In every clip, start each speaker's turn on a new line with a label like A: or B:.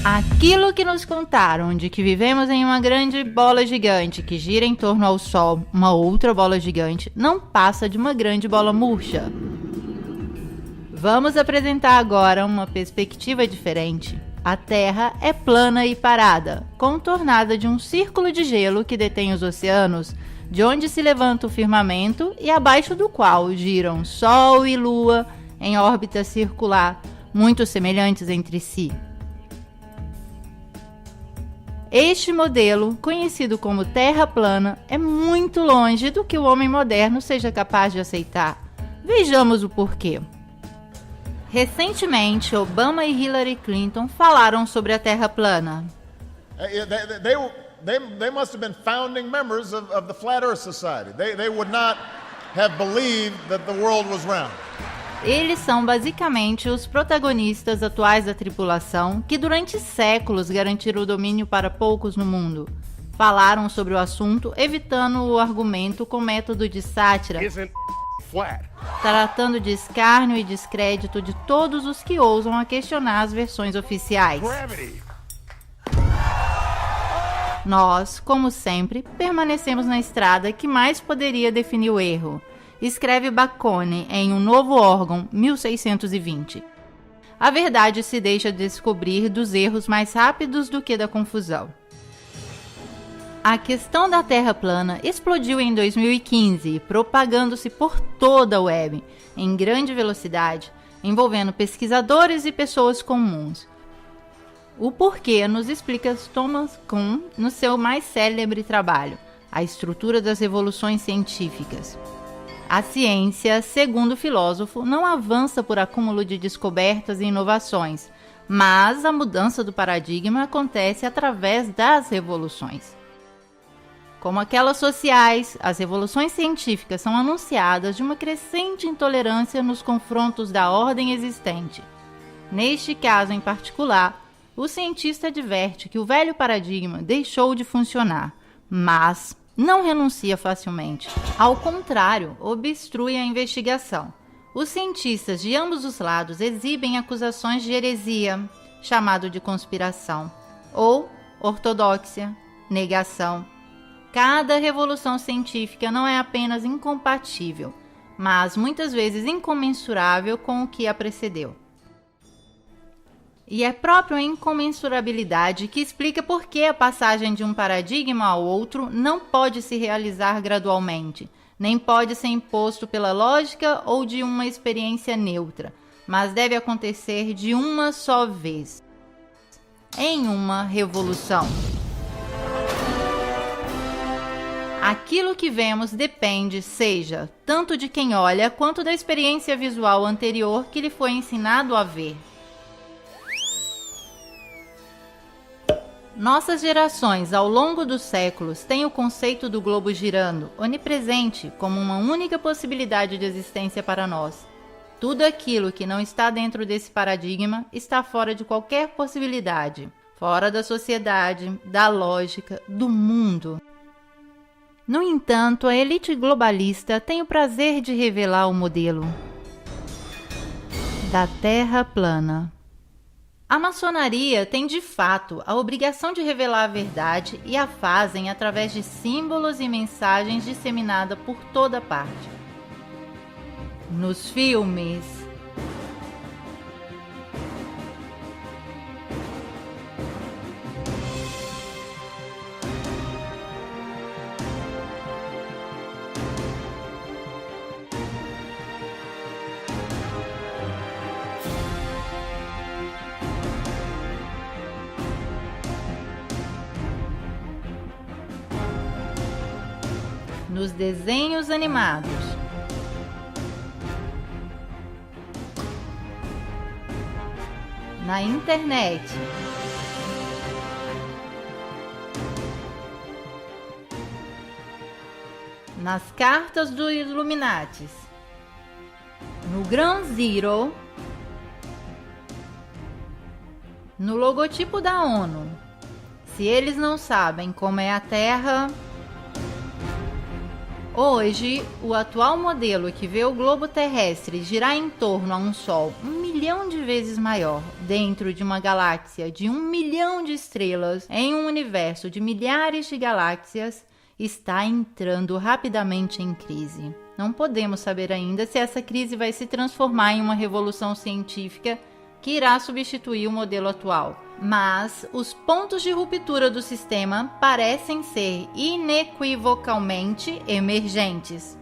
A: Aquilo que nos contaram de que vivemos em uma grande bola gigante que gira em torno ao Sol, uma outra bola gigante, não passa de uma grande bola murcha. Vamos apresentar agora uma perspectiva diferente. A Terra é plana e parada, contornada de um círculo de gelo que detém os oceanos, de onde se levanta o firmamento e abaixo do qual giram Sol e Lua em órbita circular, muito semelhantes entre si. Este modelo, conhecido como Terra plana, é muito longe do que o homem moderno seja capaz de aceitar. Vejamos o porquê. Recentemente, Obama e Hillary Clinton falaram sobre a Terra plana.
B: They must have been founding members of the Flat Earth Society. They would not have believed that the world was round.
A: Eles são basicamente os protagonistas atuais da tripulação que durante séculos garantiram o domínio para poucos no mundo. Falaram sobre o assunto, evitando o argumento com método de sátira, tratando de escárnio e descrédito de todos os que ousam a questionar as versões oficiais. Nós, como sempre, permanecemos na estrada que mais poderia definir o erro. Escreve Bacone em Um Novo Órgão, 1620. A verdade se deixa descobrir dos erros mais rápidos do que da confusão. A questão da Terra plana explodiu em 2015, propagando-se por toda a web, em grande velocidade, envolvendo pesquisadores e pessoas comuns. O porquê nos explica Thomas Kuhn no seu mais célebre trabalho, A Estrutura das Revoluções Científicas. A ciência, segundo o filósofo, não avança por acúmulo de descobertas e inovações, mas a mudança do paradigma acontece através das revoluções. Como aquelas sociais, as revoluções científicas são anunciadas de uma crescente intolerância nos confrontos da ordem existente. Neste caso em particular, o cientista adverte que o velho paradigma deixou de funcionar, mas não renuncia facilmente. Ao contrário, obstrui a investigação. Os cientistas de ambos os lados exibem acusações de heresia, chamado de conspiração, ou ortodoxia, negação. Cada revolução científica não é apenas incompatível, mas muitas vezes incomensurável com o que a precedeu. E é próprio a incomensurabilidade que explica por que a passagem de um paradigma ao outro não pode se realizar gradualmente, nem pode ser imposto pela lógica ou de uma experiência neutra, mas deve acontecer de uma só vez, em uma revolução. Aquilo que vemos depende, seja, tanto de quem olha quanto da experiência visual anterior que lhe foi ensinado a ver. Nossas gerações, ao longo dos séculos, têm o conceito do globo girando, onipresente, como uma única possibilidade de existência para nós. Tudo aquilo que não está dentro desse paradigma está fora de qualquer possibilidade, fora da sociedade, da lógica, do mundo. No entanto, a elite globalista tem o prazer de revelar o modelo da Terra plana. A maçonaria tem de fato a obrigação de revelar a verdade e a fazem através de símbolos e mensagens disseminadas por toda parte. Nos filmes, nos desenhos animados, na internet, nas cartas dos Illuminatis, no Ground Zero, no logotipo da ONU. Se eles não sabem como é a Terra, Hoje, o atual modelo que vê o globo terrestre girar em torno a um Sol 1 milhão de vezes maior, dentro de uma galáxia de 1 milhão de estrelas, em um universo de milhares de galáxias, está entrando rapidamente em crise. Não podemos saber ainda se essa crise vai se transformar em uma revolução científica que irá substituir o modelo atual. Mas os pontos de ruptura do sistema parecem ser inequivocalmente emergentes.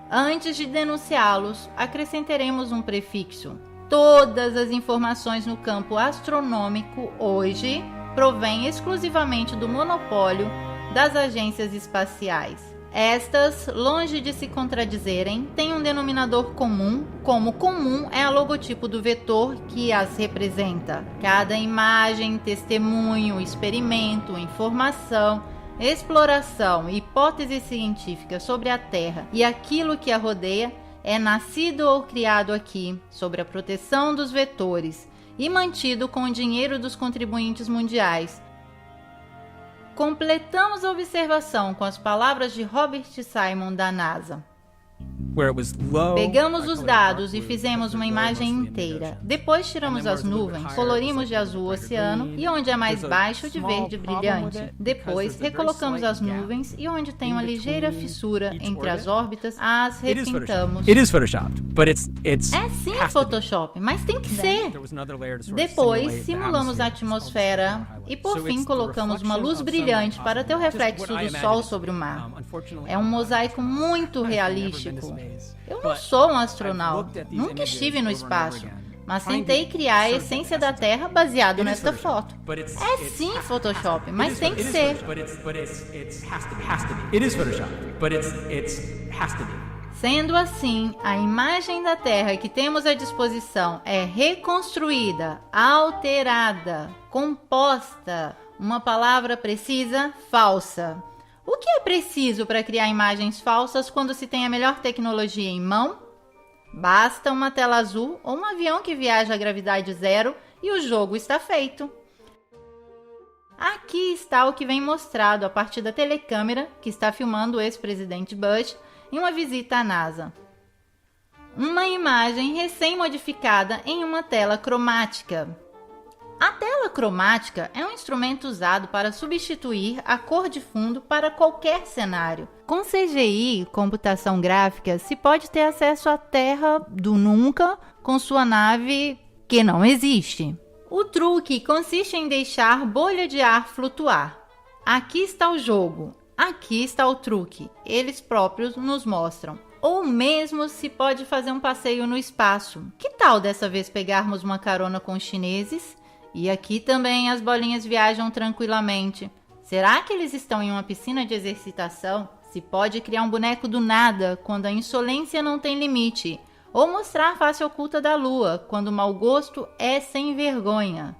A: Antes de denunciá-los, acrescentaremos um prefixo. Todas as informações no campo astronômico hoje provêm exclusivamente do monopólio das agências espaciais. Estas, longe de se contradizerem, têm um denominador comum, como comum é o logotipo do vetor que as representa. Cada imagem, testemunho, experimento, informação, exploração e hipótese científica sobre a Terra e aquilo que a rodeia é nascido ou criado aqui, sob a proteção dos vetores e mantido com o dinheiro dos contribuintes mundiais. Completamos a observação com as palavras de Robert Simon da NASA. Pegamos os dados e fizemos uma imagem inteira. Depois tiramos as nuvens, colorimos de azul o oceano e onde é mais baixo de verde brilhante. Depois recolocamos as nuvens e onde tem uma ligeira fissura entre as órbitas, as repintamos. É sim Photoshop, mas tem que ser. Depois simulamos a atmosfera e por fim colocamos uma luz brilhante para ter o reflexo do sol sobre o mar. É um mosaico muito realístico. Eu não sou um astronauta, nunca estive no espaço, mas tentei criar a essência da Terra baseado nesta foto. É sim Photoshop, mas tem que ser. Sendo assim, a imagem da Terra que temos à disposição é reconstruída, alterada, composta, uma palavra precisa, falsa. O que é preciso para criar imagens falsas quando se tem a melhor tecnologia em mão? Basta uma tela azul ou um avião que viaja a gravidade zero e o jogo está feito. Aqui está o que vem mostrado a partir da telecâmera que está filmando o ex-presidente Bush em uma visita à NASA. Uma imagem recém-modificada em uma tela cromática. A tela cromática é um instrumento usado para substituir a cor de fundo para qualquer cenário. Com CGI, computação gráfica, se pode ter acesso à Terra do nunca com sua nave que não existe. O truque consiste em deixar bolha de ar flutuar. Aqui está o jogo, aqui está o truque. Eles próprios nos mostram. Ou mesmo se pode fazer um passeio no espaço. Que tal dessa vez pegarmos uma carona com os chineses? E aqui também as bolinhas viajam tranquilamente. Será que eles estão em uma piscina de exercitação? Se pode criar um boneco do nada quando a insolência não tem limite. Ou mostrar a face oculta da lua quando o mau gosto é sem vergonha.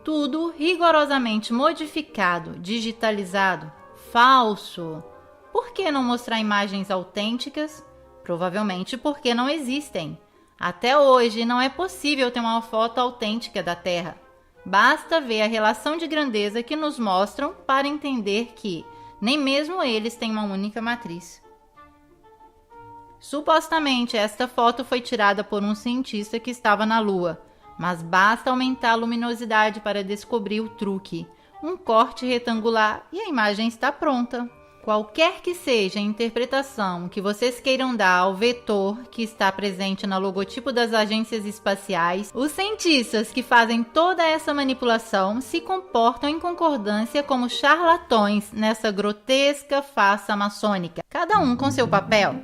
A: Tudo rigorosamente modificado, digitalizado, falso. Por que não mostrar imagens autênticas? Provavelmente porque não existem. Até hoje não é possível ter uma foto autêntica da Terra. Basta ver a relação de grandeza que nos mostram para entender que nem mesmo eles têm uma única matriz. Supostamente esta foto foi tirada por um cientista que estava na Lua, mas basta aumentar a luminosidade para descobrir o truque. Um corte retangular e a imagem está pronta. Qualquer que seja a interpretação que vocês queiram dar ao vetor que está presente no logotipo das agências espaciais, os cientistas que fazem toda essa manipulação se comportam em concordância como charlatões nessa grotesca farsa maçônica, cada um com seu papel.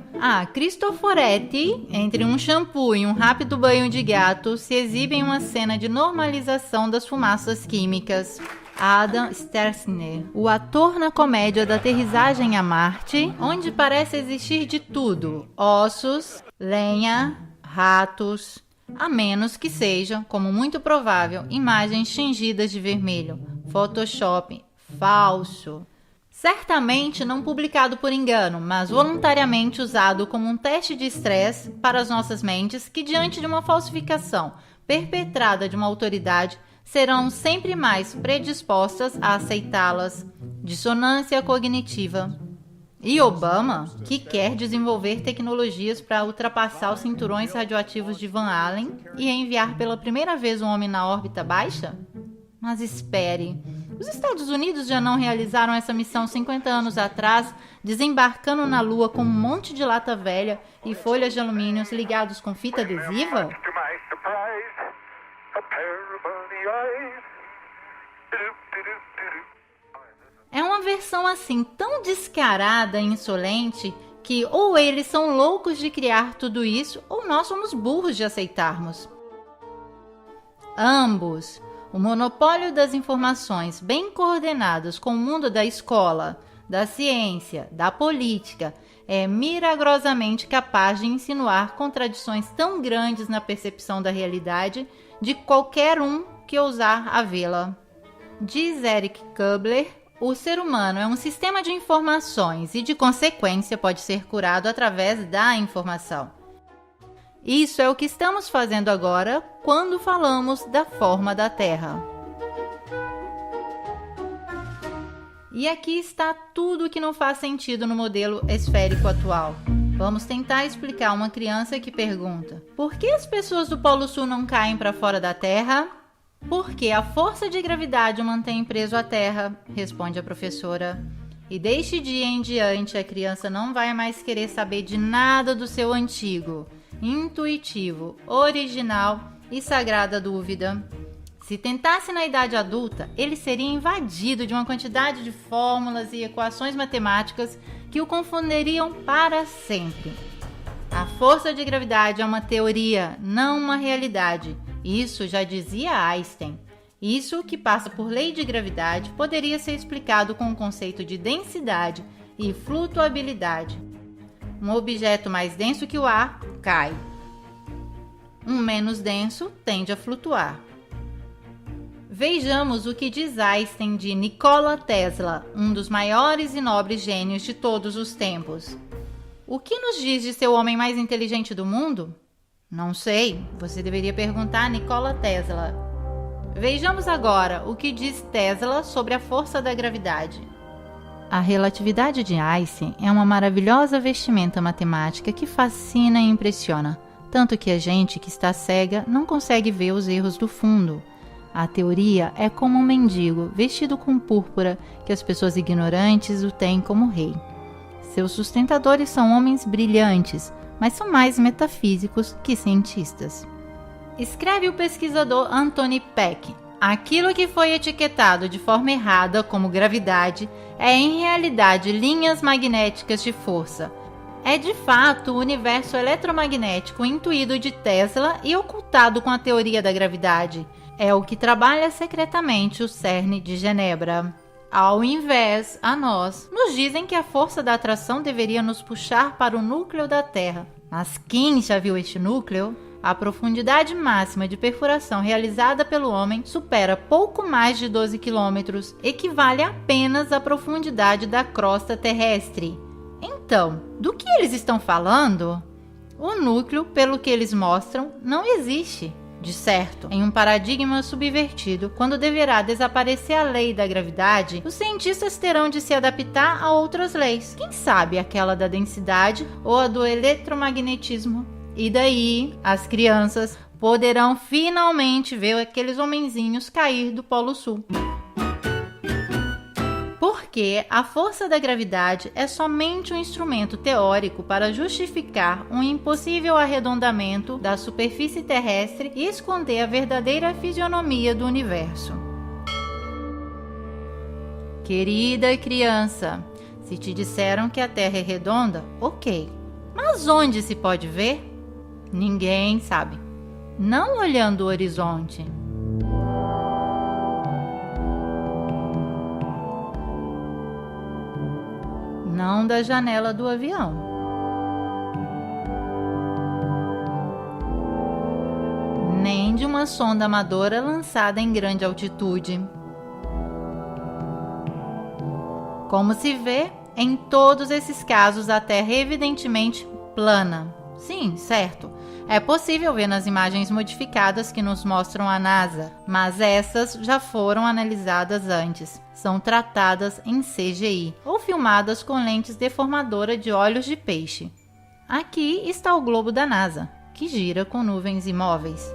A: Cristoforetti, entre um shampoo e um rápido banho de gato, se exibe em uma cena de normalização das fumaças químicas. Adam Stelzner, o ator na comédia da aterrissagem a Marte, onde parece existir de tudo: ossos, lenha, ratos, a menos que sejam, como muito provável, imagens tingidas de vermelho. Photoshop falso. Certamente não publicado por engano, mas voluntariamente usado como um teste de estresse para as nossas mentes que, diante de uma falsificação perpetrada de uma autoridade, serão sempre mais predispostas a aceitá-las. Dissonância cognitiva. E Obama, que quer desenvolver tecnologias para ultrapassar os cinturões radioativos de Van Allen e enviar pela primeira vez um homem na órbita baixa? Mas espere, os Estados Unidos já não realizaram essa missão 50 anos atrás, desembarcando na Lua com um monte de lata velha e folhas de alumínio ligados com fita adesiva? É uma versão assim tão descarada e insolente que ou eles são loucos de criar tudo isso ou nós somos burros de aceitarmos. Ambos. O monopólio das informações bem coordenadas com o mundo da escola, da ciência, da política, é milagrosamente capaz de insinuar contradições tão grandes na percepção da realidade de qualquer um que ousar a vê-la. Diz Eric Kubler, o ser humano é um sistema de informações e, de consequência, pode ser curado através da informação. Isso é o que estamos fazendo agora quando falamos da forma da Terra. E aqui está tudo o que não faz sentido no modelo esférico atual. Vamos tentar explicar a uma criança que pergunta: por que as pessoas do Polo Sul não caem para fora da Terra? Porque a força de gravidade o mantém preso à Terra, responde a professora. E deste dia em diante a criança não vai mais querer saber de nada do seu antigo, intuitivo, original e sagrada dúvida. Se tentasse na idade adulta, ele seria invadido de uma quantidade de fórmulas e equações matemáticas que o confundiriam para sempre. A força de gravidade é uma teoria, não uma realidade. Isso já dizia Einstein. Isso, que passa por lei de gravidade, poderia ser explicado com o conceito de densidade e flutuabilidade. Um objeto mais denso que o ar cai. Um menos denso tende a flutuar. Vejamos o que diz Einstein de Nikola Tesla, um dos maiores e nobres gênios de todos os tempos. O que nos diz de ser o homem mais inteligente do mundo? Não sei, você deveria perguntar a Nikola Tesla. Vejamos agora o que diz Tesla sobre a força da gravidade. A relatividade de Einstein é uma maravilhosa vestimenta matemática que fascina e impressiona, tanto que a gente que está cega não consegue ver os erros do fundo. A teoria é como um mendigo vestido com púrpura que as pessoas ignorantes o têm como rei. Seus sustentadores são homens brilhantes, mas são mais metafísicos que cientistas. Escreve o pesquisador Anthony Peck: aquilo que foi etiquetado de forma errada como gravidade é em realidade linhas magnéticas de força. É de fato o universo eletromagnético intuído de Tesla e ocultado com a teoria da gravidade. É o que trabalha secretamente o CERN de Genebra. Ao invés, a nós, nos dizem que a força da atração deveria nos puxar para o núcleo da Terra. Mas quem já viu este núcleo? A profundidade máxima de perfuração realizada pelo homem supera pouco mais de 12 quilômetros, equivale apenas à profundidade da crosta terrestre. Então, do que eles estão falando? O núcleo, pelo que eles mostram, não existe. De certo, em um paradigma subvertido, quando deverá desaparecer a lei da gravidade, os cientistas terão de se adaptar a outras leis. Quem sabe aquela da densidade ou a do eletromagnetismo? E daí, as crianças poderão finalmente ver aqueles homenzinhos cair do Polo Sul. Porque a força da gravidade é somente um instrumento teórico para justificar um impossível arredondamento da superfície terrestre e esconder a verdadeira fisionomia do universo. Querida criança, se te disseram que a Terra é redonda, ok. Mas onde se pode ver? Ninguém sabe. Não olhando o horizonte. Não da janela do avião. Nem de uma sonda amadora lançada em grande altitude. Como se vê, em todos esses casos a Terra é evidentemente plana. Sim, certo. É possível ver nas imagens modificadas que nos mostram a NASA, mas essas já foram analisadas antes. São tratadas em CGI ou filmadas com lentes deformadoras de olhos de peixe. Aqui está o globo da NASA, que gira com nuvens imóveis.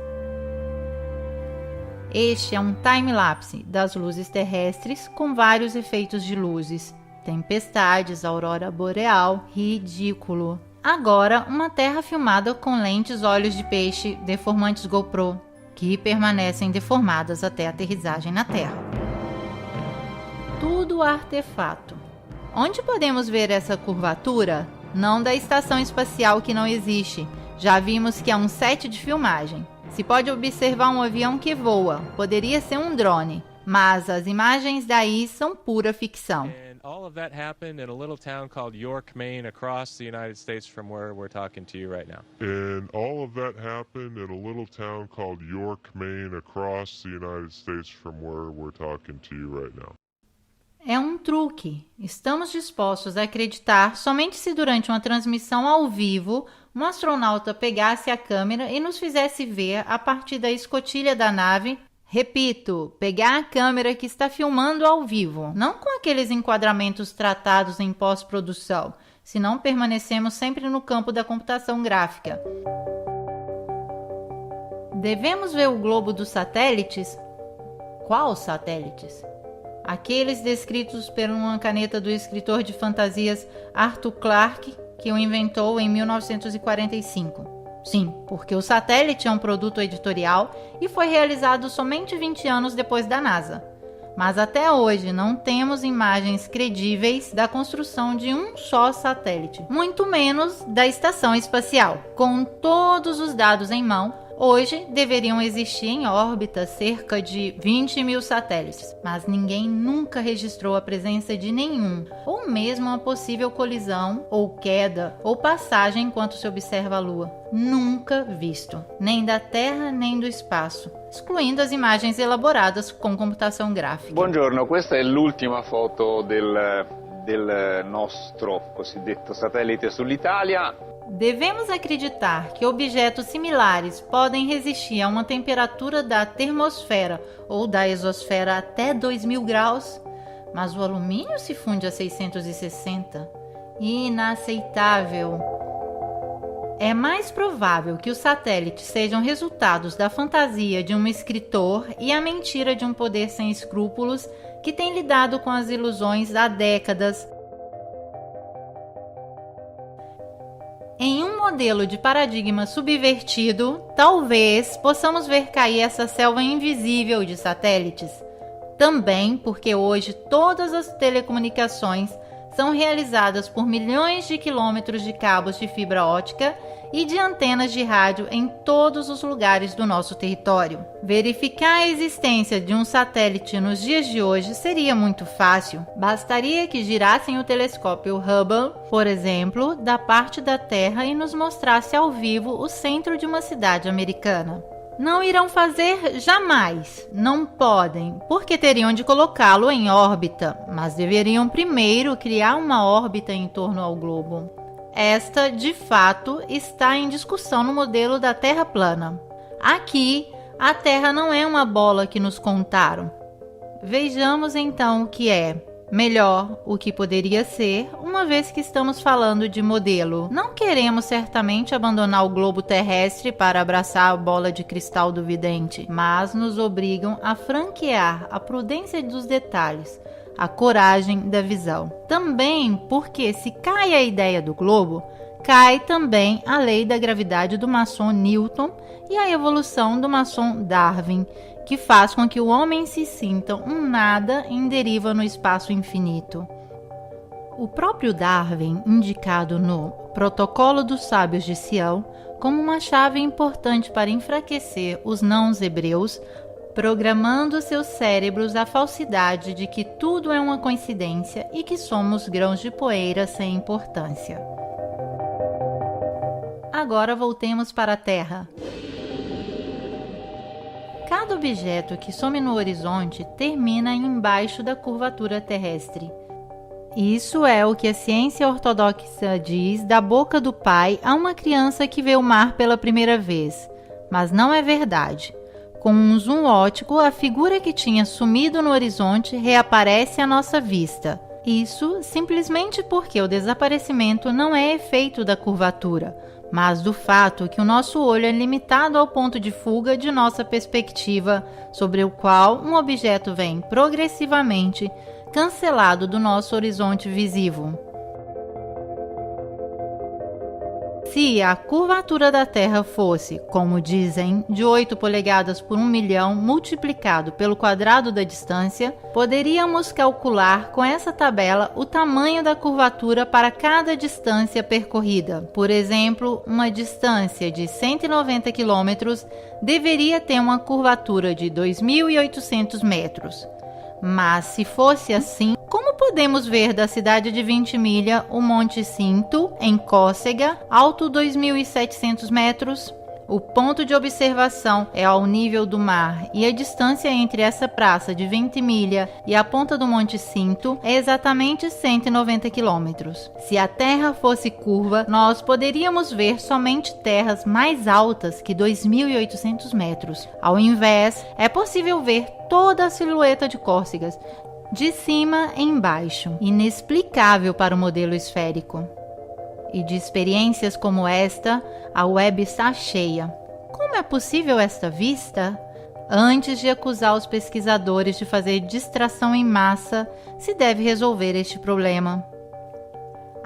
A: Este é um time-lapse das luzes terrestres com vários efeitos de luzes. Tempestades, aurora boreal, ridículo. Agora, uma Terra filmada com lentes olhos de peixe deformantes GoPro, que permanecem deformadas até a aterrissagem na Terra. Tudo artefato. Onde podemos ver essa curvatura? Não da estação espacial que não existe. Já vimos que é um set de filmagem. Se pode observar um avião que voa, poderia ser um drone, mas as imagens daí são pura ficção.
C: All of that happened in a little town called York, Maine, across the United States from where we're talking to you right now.
D: And all of that happened in a little town called York, Maine, across the United States from where we're talking to you right now.
A: É um truque. Estamos dispostos a acreditar somente se durante uma transmissão ao vivo um astronauta pegasse a câmera e nos fizesse ver a partir da escotilha da nave. Repito, pegar a câmera que está filmando ao vivo, não com aqueles enquadramentos tratados em pós-produção, senão permanecemos sempre no campo da computação gráfica. Devemos ver o globo dos satélites? Quais satélites? Aqueles descritos por uma caneta do escritor de fantasias Arthur Clarke, que o inventou em 1945. Sim, porque o satélite é um produto editorial e foi realizado somente 20 anos depois da NASA. Mas até hoje não temos imagens credíveis da construção de um só satélite, muito menos da estação espacial. Com todos os dados em mão, hoje deveriam existir em órbita cerca de 20 mil satélites, mas ninguém nunca registrou a presença de nenhum, ou mesmo uma possível colisão, ou queda, ou passagem enquanto se observa a Lua. Nunca visto, nem da Terra nem do espaço, excluindo as imagens elaboradas com computação gráfica.
E: Buongiorno, questa è l'ultima foto del nostro cosiddetto satellite sull'Italia.
A: Devemos acreditar que objetos similares podem resistir a uma temperatura da termosfera ou da exosfera até 2000 graus, mas o alumínio se funde a 660. Inaceitável. É mais provável que os satélites sejam resultados da fantasia de um escritor e a mentira de um poder sem escrúpulos que tem lidado com as ilusões há décadas. Em um modelo de paradigma subvertido, talvez possamos ver cair essa selva invisível de satélites. Também porque hoje todas as telecomunicações são realizadas por milhões de quilômetros de cabos de fibra ótica e de antenas de rádio em todos os lugares do nosso território. Verificar a existência de um satélite nos dias de hoje seria muito fácil. Bastaria que girassem o telescópio Hubble, por exemplo, da parte da Terra e nos mostrasse ao vivo o centro de uma cidade americana. Não irão fazer jamais, não podem, porque teriam de colocá-lo em órbita, mas deveriam primeiro criar uma órbita em torno ao globo. Esta, de fato, está em discussão no modelo da Terra plana. Aqui, a Terra não é uma bola que nos contaram. Vejamos então o que é. Melhor, o que poderia ser, uma vez que estamos falando de modelo. Não queremos certamente abandonar o globo terrestre para abraçar a bola de cristal do vidente, mas nos obrigam a franquear a prudência dos detalhes, a coragem da visão. Também porque se cai a ideia do globo, cai também a lei da gravidade do maçom Newton e a evolução do maçom Darwin, que faz com que o homem se sinta um nada em deriva no espaço infinito. O próprio Darwin, indicado no Protocolo dos Sábios de Sião como uma chave importante para enfraquecer os não-hebreus, programando seus cérebros à falsidade de que tudo é uma coincidência e que somos grãos de poeira sem importância. Agora voltemos para a Terra. Cada objeto que some no horizonte termina embaixo da curvatura terrestre. Isso é o que a ciência ortodoxa diz da boca do pai a uma criança que vê o mar pela primeira vez. Mas não é verdade. Com um zoom óptico, a figura que tinha sumido no horizonte reaparece à nossa vista. Isso simplesmente porque o desaparecimento não é efeito da curvatura, mas do fato que o nosso olho é limitado ao ponto de fuga de nossa perspectiva, sobre o qual um objeto vem progressivamente cancelado do nosso horizonte visível. Se a curvatura da Terra fosse, como dizem, de 8 polegadas por 1 milhão multiplicado pelo quadrado da distância, poderíamos calcular com essa tabela o tamanho da curvatura para cada distância percorrida. Por exemplo, uma distância de 190 km deveria ter uma curvatura de 2.800 metros. Mas se fosse assim, como podemos ver da cidade de Ventimiglia o Monte Cinto, em Córcega, alto 2.700 metros? O ponto de observação é ao nível do mar e a distância entre essa praça de Ventimiglia e a ponta do Monte Cinto é exatamente 190 quilômetros. Se a Terra fosse curva, nós poderíamos ver somente terras mais altas que 2.800 metros. Ao invés, é possível ver toda a silhueta de Córcegas, de cima em baixo, inexplicável para o modelo esférico. E de experiências como esta, a web está cheia. Como é possível esta vista? Antes de acusar os pesquisadores de fazer distração em massa, se deve resolver este problema.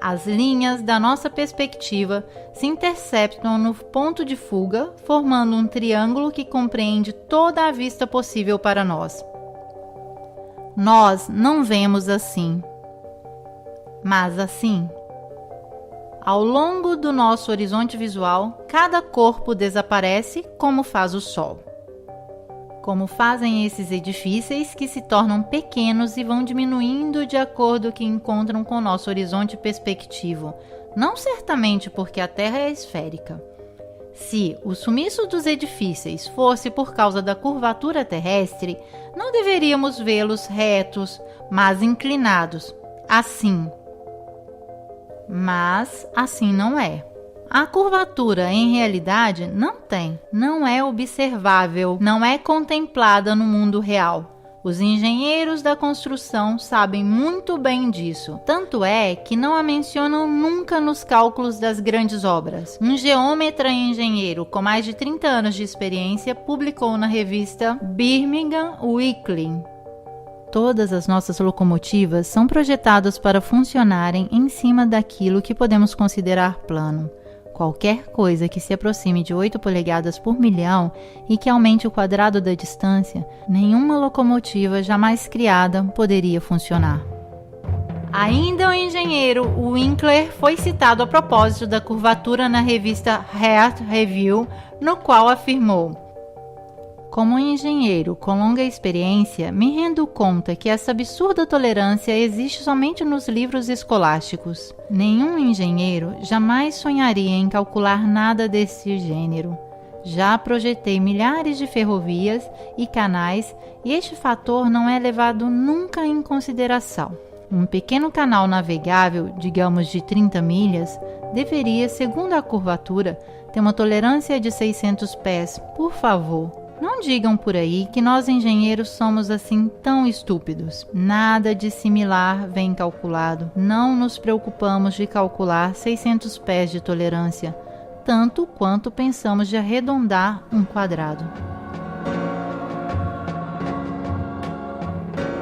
A: As linhas da nossa perspectiva se interceptam no ponto de fuga, formando um triângulo que compreende toda a vista possível para nós. Nós não vemos assim, mas assim. Ao longo do nosso horizonte visual, cada corpo desaparece como faz o Sol. Como fazem esses edifícios que se tornam pequenos e vão diminuindo de acordo que encontram com o nosso horizonte perspectivo, não certamente porque a Terra é esférica. Se o sumiço dos edifícios fosse por causa da curvatura terrestre, não deveríamos vê-los retos, mas inclinados, assim. Mas assim não é. A curvatura, em realidade, não é observável, não é contemplada no mundo real. Os engenheiros da construção sabem muito bem disso. Tanto é que não a mencionam nunca nos cálculos das grandes obras. Um geômetra e engenheiro com mais de 30 anos de experiência publicou na revista Birmingham Weekly. Todas as nossas locomotivas são projetadas para funcionarem em cima daquilo que podemos considerar plano. Qualquer coisa que se aproxime de 8 polegadas por milhão e que aumente o quadrado da distância, nenhuma locomotiva jamais criada poderia funcionar. Ainda o engenheiro Winkler foi citado a propósito da curvatura na revista Earth Review, no qual afirmou: como engenheiro com longa experiência, me rendo conta que essa absurda tolerância existe somente nos livros escolásticos. Nenhum engenheiro jamais sonharia em calcular nada desse gênero. Já projetei milhares de ferrovias e canais e este fator não é levado nunca em consideração. Um pequeno canal navegável, digamos de 30 milhas, deveria, segundo a curvatura, ter uma tolerância de 600 pés. Por favor, não digam por aí que nós engenheiros somos assim tão estúpidos. Nada de similar vem calculado. Não nos preocupamos de calcular 600 pés de tolerância, tanto quanto pensamos de arredondar um quadrado.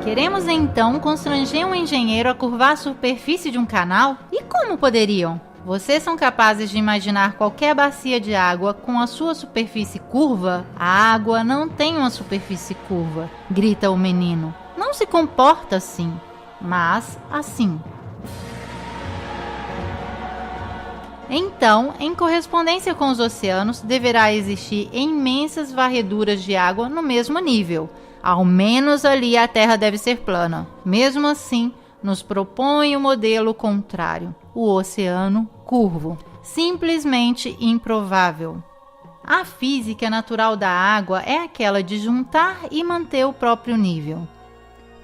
A: Queremos então constranger um engenheiro a curvar a superfície de um canal? E como poderiam? Vocês são capazes de imaginar qualquer bacia de água com a sua superfície curva? A água não tem uma superfície curva, grita o menino. Não se comporta assim, mas assim. Então, em correspondência com os oceanos, deverá existir imensas varreduras de água no mesmo nível. Ao menos ali a Terra deve ser plana. Mesmo assim, nos propõe o modelo contrário, o oceano curvo. Simplesmente improvável. A física natural da água é aquela de juntar e manter o próprio nível.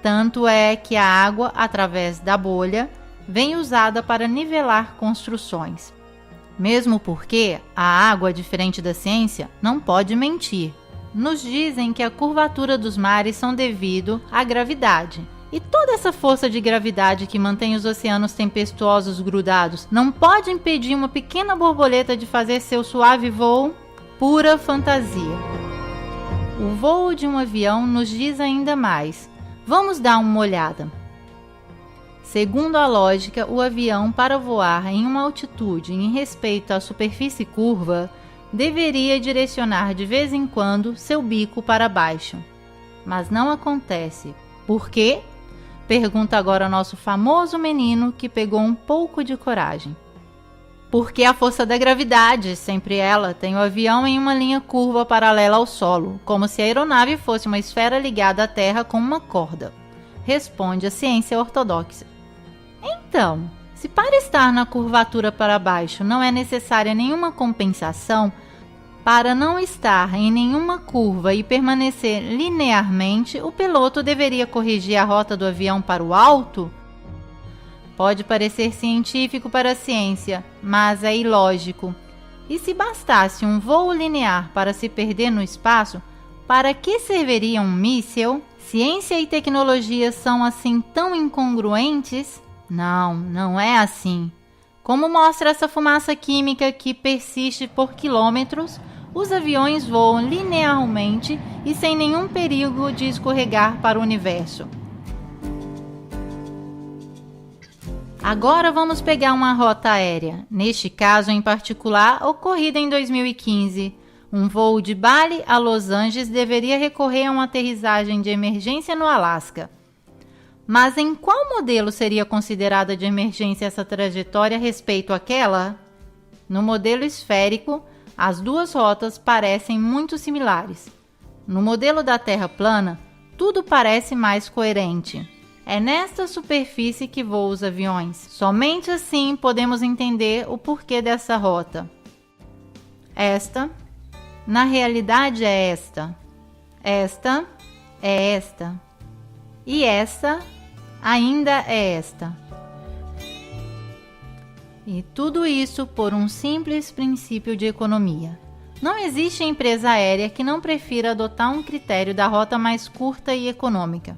A: Tanto é que a água, através da bolha, vem usada para nivelar construções. Mesmo porque a água, diferente da ciência, não pode mentir. Nos dizem que a curvatura dos mares são devido à gravidade. E toda essa força de gravidade que mantém os oceanos tempestuosos grudados não pode impedir uma pequena borboleta de fazer seu suave voo? Pura fantasia. O voo de um avião nos diz ainda mais. Vamos dar uma olhada. Segundo a lógica, o avião, para voar em uma altitude em respeito à superfície curva, deveria direcionar de vez em quando seu bico para baixo. Mas não acontece. Por quê? Pergunta agora nosso famoso menino que pegou um pouco de coragem. Porque a força da gravidade, sempre ela, tem o avião em uma linha curva paralela ao solo, como se a aeronave fosse uma esfera ligada à Terra com uma corda. Responde a ciência ortodoxa. Então, se para estar na curvatura para baixo não é necessária nenhuma compensação, para não estar em nenhuma curva e permanecer linearmente, o piloto deveria corrigir a rota do avião para o alto? Pode parecer científico para a ciência, mas é ilógico. E se bastasse um voo linear para se perder no espaço, para que serviria um míssil? Ciência e tecnologia são assim tão incongruentes? Não, não é assim. Como mostra essa fumaça química que persiste por quilômetros, os aviões voam linearmente e sem nenhum perigo de escorregar para o universo. Agora vamos pegar uma rota aérea, neste caso em particular, ocorrida em 2015. Um voo de Bali a Los Angeles deveria recorrer a uma aterrissagem de emergência no Alasca. Mas em qual modelo seria considerada de emergência essa trajetória a respeito àquela? No modelo esférico, as duas rotas parecem muito similares. No modelo da Terra plana, tudo parece mais coerente. É nesta superfície que voam os aviões. Somente assim podemos entender o porquê dessa rota. Esta, na realidade, é esta. Esta é esta. E esta ainda é esta. E tudo isso por um simples princípio de economia. Não existe empresa aérea que não prefira adotar um critério da rota mais curta e econômica.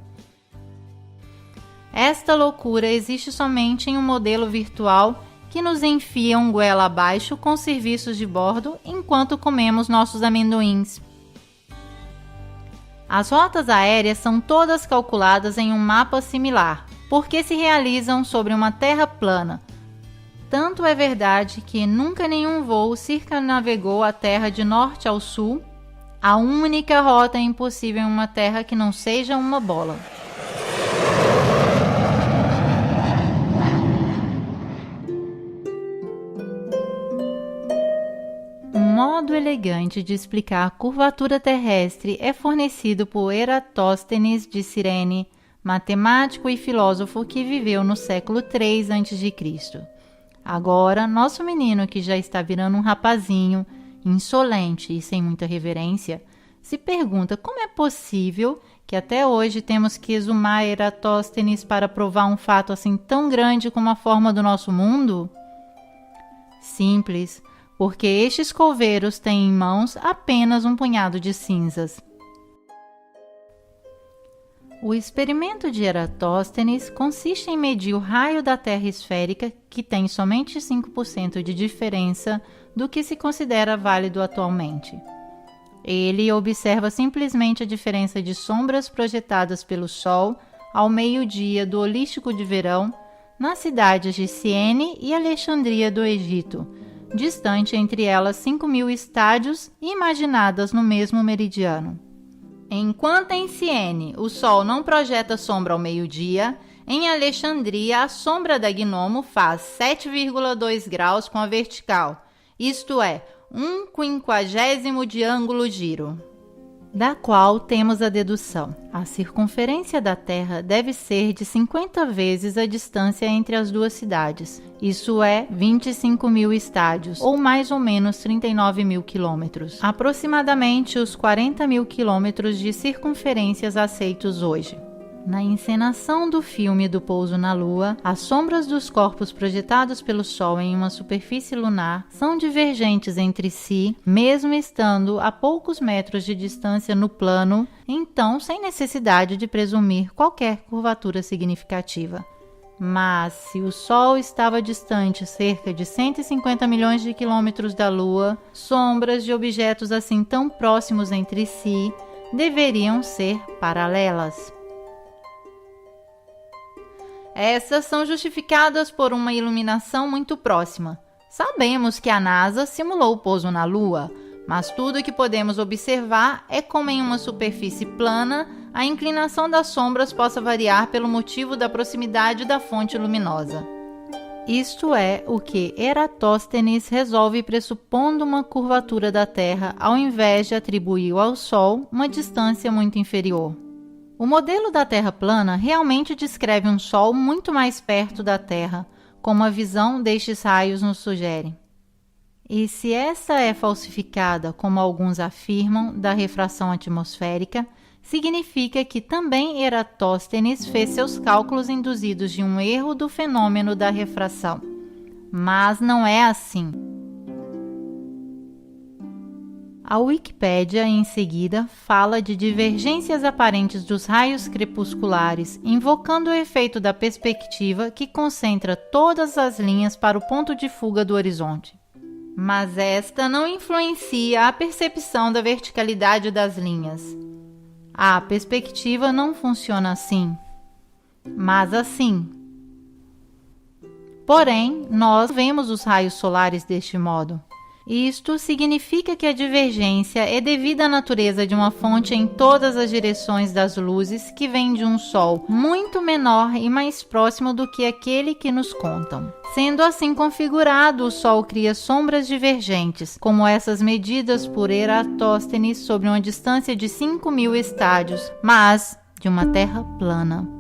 A: Esta loucura existe somente em um modelo virtual que nos enfia um goela abaixo com serviços de bordo enquanto comemos nossos amendoins. As rotas aéreas são todas calculadas em um mapa similar, porque se realizam sobre uma terra plana. Tanto é verdade que nunca nenhum voo circunnavegou a Terra de norte ao sul. A única rota impossível em uma terra que não seja uma bola. Um modo elegante de explicar a curvatura terrestre é fornecido por Eratóstenes de Cirene, matemático e filósofo que viveu no século III a.C. Agora, nosso menino, que já está virando um rapazinho, insolente e sem muita reverência, se pergunta como é possível que até hoje temos que exumar Eratóstenes para provar um fato assim tão grande como a forma do nosso mundo? Simples, porque estes coveiros têm em mãos apenas um punhado de cinzas. O experimento de Eratóstenes consiste em medir o raio da Terra esférica, que tem somente 5% de diferença do que se considera válido atualmente. Ele observa simplesmente a diferença de sombras projetadas pelo Sol ao meio-dia do holístico de verão nas cidades de Siene e Alexandria do Egito, distante entre elas 5.000 estádios e imaginadas no mesmo meridiano. Enquanto em Siene o Sol não projeta sombra ao meio-dia, em Alexandria a sombra da Gnomo faz 7,2 graus com a vertical, isto é, 1/50 de ângulo giro. Da qual temos a dedução: a circunferência da Terra deve ser de 50 vezes a distância entre as duas cidades, isso é 25.000 estádios, ou mais ou menos 39.000 quilômetros, aproximadamente os 40.000 quilômetros de circunferências aceitos hoje. Na encenação do filme do pouso na Lua, as sombras dos corpos projetados pelo Sol em uma superfície lunar são divergentes entre si, mesmo estando a poucos metros de distância no plano, então sem necessidade de presumir qualquer curvatura significativa. Mas, se o Sol estava distante cerca de 150 milhões de quilômetros da Lua, sombras de objetos assim tão próximos entre si deveriam ser paralelas. Essas são justificadas por uma iluminação muito próxima. Sabemos que a NASA simulou o pouso na Lua, mas tudo o que podemos observar é como em uma superfície plana, a inclinação das sombras possa variar pelo motivo da proximidade da fonte luminosa. Isto é o que Eratóstenes resolve pressupondo uma curvatura da Terra ao invés de atribuir ao Sol uma distância muito inferior. O modelo da Terra plana realmente descreve um Sol muito mais perto da Terra, como a visão destes raios nos sugere. E se essa é falsificada, como alguns afirmam, da refração atmosférica, significa que também Eratóstenes fez seus cálculos induzidos de um erro do fenômeno da refração. Mas não é assim. A Wikipédia, em seguida, fala de divergências aparentes dos raios crepusculares, invocando o efeito da perspectiva que concentra todas as linhas para o ponto de fuga do horizonte. Mas esta não influencia a percepção da verticalidade das linhas. A perspectiva não funciona assim, mas assim. Porém, nós vemos os raios solares deste modo. Isto significa que a divergência é devida à natureza de uma fonte em todas as direções das luzes que vem de um Sol muito menor e mais próximo do que aquele que nos contam. Sendo assim configurado, o Sol cria sombras divergentes, como essas medidas por Eratóstenes sobre uma distância de 5.000 estádios, mas de uma Terra plana.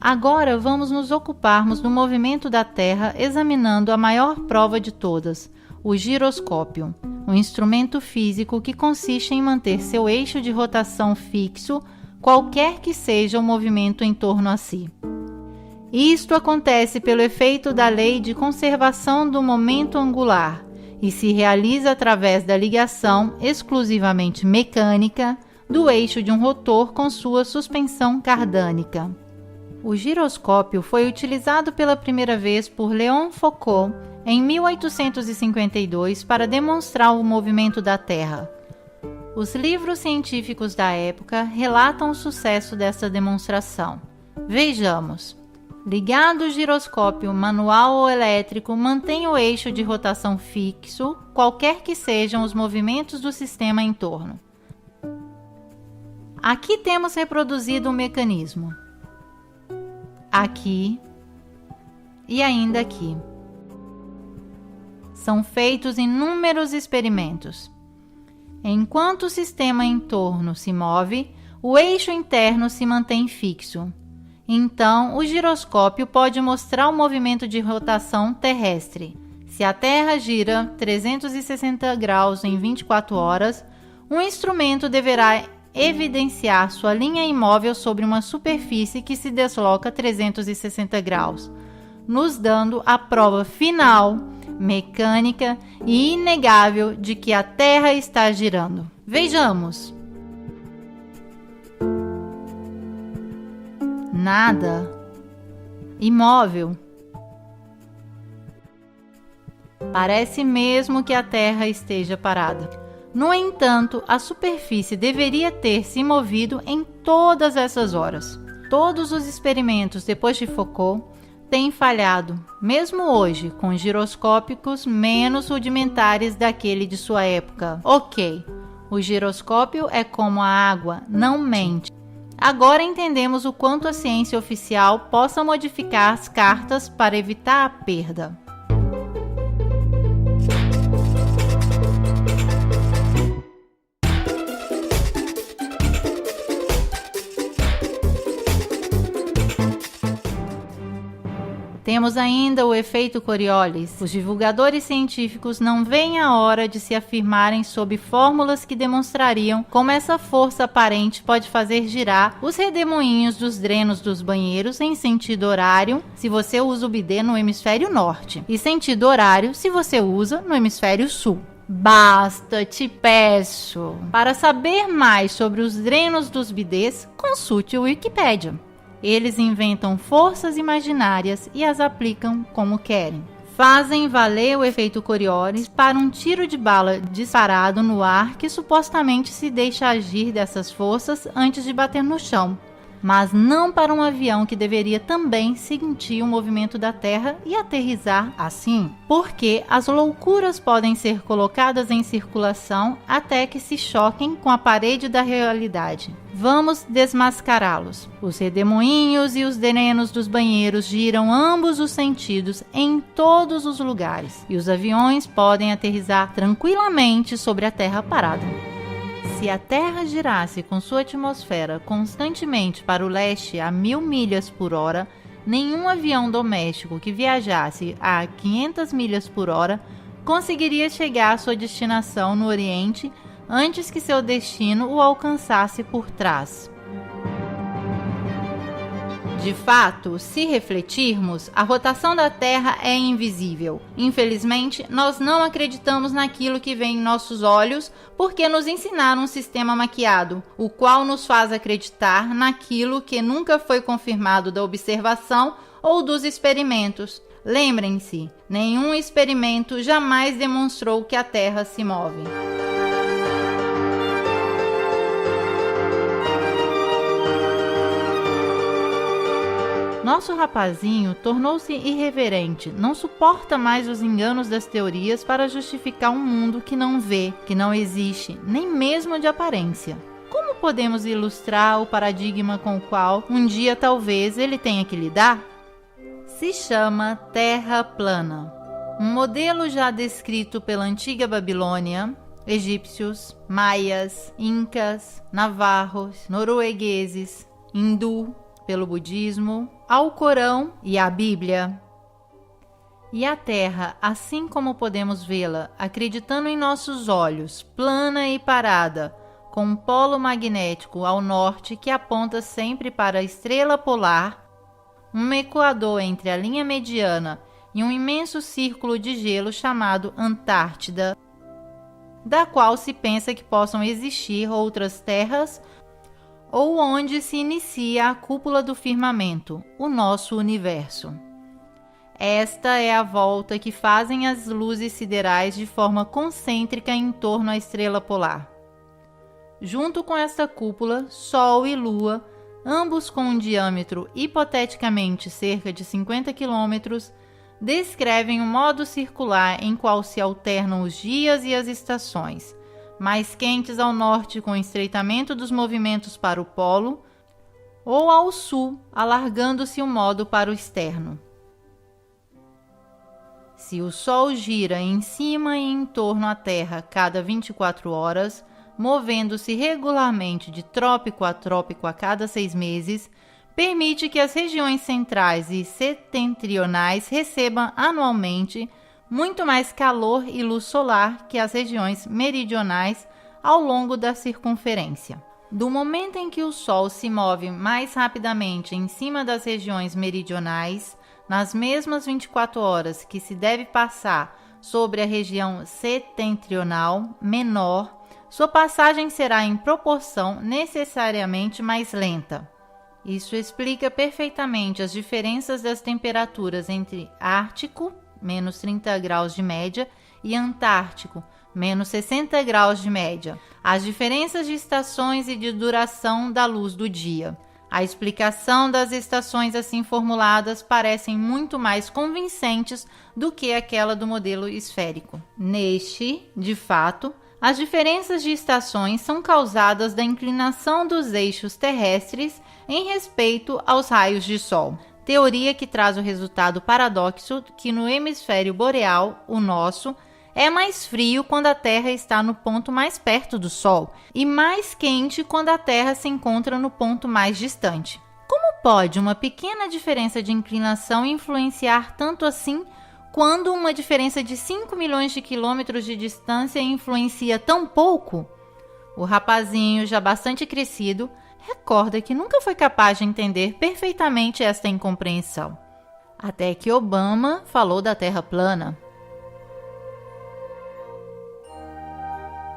A: Agora vamos nos ocuparmos do movimento da Terra examinando a maior prova de todas, o giroscópio, um instrumento físico que consiste em manter seu eixo de rotação fixo, qualquer que seja o movimento em torno a si. Isto acontece pelo efeito da lei de conservação do momento angular e se realiza através da ligação exclusivamente mecânica do eixo de um rotor com sua suspensão cardânica. O giroscópio foi utilizado pela primeira vez por Léon Foucault em 1852 para demonstrar o movimento da Terra. Os livros científicos da época relatam o sucesso dessa demonstração. Vejamos. Ligado o giroscópio manual ou elétrico, mantém o eixo de rotação fixo, qualquer que sejam os movimentos do sistema em torno. Aqui temos reproduzido o mecanismo. Aqui e ainda aqui. São feitos inúmeros experimentos. Enquanto o sistema em torno se move, o eixo interno se mantém fixo. Então, o giroscópio pode mostrar o movimento de rotação terrestre. Se a Terra gira 360 graus em 24 horas, o instrumento deverá evidenciar sua linha imóvel sobre uma superfície que se desloca 360 graus, nos dando a prova final, mecânica e inegável de que a Terra está girando. Vejamos. Nada. Imóvel. Parece mesmo que a Terra esteja parada. No entanto, a superfície deveria ter se movido em todas essas horas. Todos os experimentos depois de Foucault têm falhado, mesmo hoje, com giroscópicos menos rudimentares daquele de sua época. Ok, o giroscópio é como a água, não mente. Agora entendemos o quanto a ciência oficial possa modificar as cartas para evitar a perda. Temos ainda o efeito Coriolis. Os divulgadores científicos não veem a hora de se afirmarem sob fórmulas que demonstrariam como essa força aparente pode fazer girar os redemoinhos dos drenos dos banheiros em sentido horário se você usa o bidê no hemisfério norte e sentido horário se você usa no hemisfério sul. Basta, te peço. Para saber mais sobre os drenos dos bidês, consulte o Wikipédia. Eles inventam forças imaginárias e as aplicam como querem. Fazem valer o efeito Coriolis para um tiro de bala disparado no ar que supostamente se deixa agir dessas forças antes de bater no chão, mas não para um avião que deveria também sentir o movimento da Terra e aterrissar assim, porque as loucuras podem ser colocadas em circulação até que se choquem com a parede da realidade. Vamos desmascará-los. Os redemoinhos e os drenos dos banheiros giram ambos os sentidos em todos os lugares, e os aviões podem aterrissar tranquilamente sobre a Terra parada. Se a Terra girasse com sua atmosfera constantemente para o leste a 1000 milhas por hora, nenhum avião doméstico que viajasse a 500 milhas por hora conseguiria chegar à sua destinação no Oriente antes que seu destino o alcançasse por trás. De fato, se refletirmos, a rotação da Terra é invisível. Infelizmente, nós não acreditamos naquilo que vê em nossos olhos porque nos ensinaram um sistema maquiado, o qual nos faz acreditar naquilo que nunca foi confirmado da observação ou dos experimentos. Lembrem-se, nenhum experimento jamais demonstrou que a Terra se move. Nosso rapazinho tornou-se irreverente, não suporta mais os enganos das teorias para justificar um mundo que não vê, que não existe, nem mesmo de aparência. Como podemos ilustrar o paradigma com o qual um dia talvez ele tenha que lidar? Se chama Terra plana. Um modelo já descrito pela antiga Babilônia, egípcios, maias, incas, navarros, noruegueses, hindu, pelo budismo, ao Corão e à Bíblia. E a Terra, assim como podemos vê-la, acreditando em nossos olhos, plana e parada, com um polo magnético ao norte que aponta sempre para a estrela polar, um equador entre a linha mediana e um imenso círculo de gelo chamado Antártida, da qual se pensa que possam existir outras terras ou onde se inicia a cúpula do firmamento, o nosso universo. Esta é a volta que fazem as luzes siderais de forma concêntrica em torno à estrela polar. Junto com esta cúpula, Sol e Lua, ambos com um diâmetro hipoteticamente cerca de 50 km, descrevem um modo circular em qual se alternam os dias e as estações, mais quentes ao norte com o estreitamento dos movimentos para o polo, ou ao sul, alargando-se o modo para o externo. Se o Sol gira em cima e em torno à Terra cada 24 horas, movendo-se regularmente de trópico a trópico a cada 6 meses, permite que as regiões centrais e setentrionais recebam anualmente muito mais calor e luz solar que as regiões meridionais ao longo da circunferência. Do momento em que o Sol se move mais rapidamente em cima das regiões meridionais, nas mesmas 24 horas que se deve passar sobre a região setentrional menor, sua passagem será em proporção necessariamente mais lenta. Isso explica perfeitamente as diferenças das temperaturas entre Ártico, menos 30 graus de média, e Antártico, menos 60 graus de média, as diferenças de estações e de duração da luz do dia. A explicação das estações assim formuladas parecem muito mais convincentes do que aquela do modelo esférico. Neste, de fato, as diferenças de estações são causadas da inclinação dos eixos terrestres em respeito aos raios de Sol. Teoria que traz o resultado paradoxo que no hemisfério boreal, o nosso, é mais frio quando a Terra está no ponto mais perto do Sol e mais quente quando a Terra se encontra no ponto mais distante. Como Como pode uma pequena diferença de inclinação influenciar tanto assim, quando uma diferença de 5 milhões de quilômetros de distância influencia tão pouco? O rapazinho, já bastante crescido, recorda que nunca foi capaz de entender perfeitamente esta incompreensão. Até que Obama falou da Terra plana.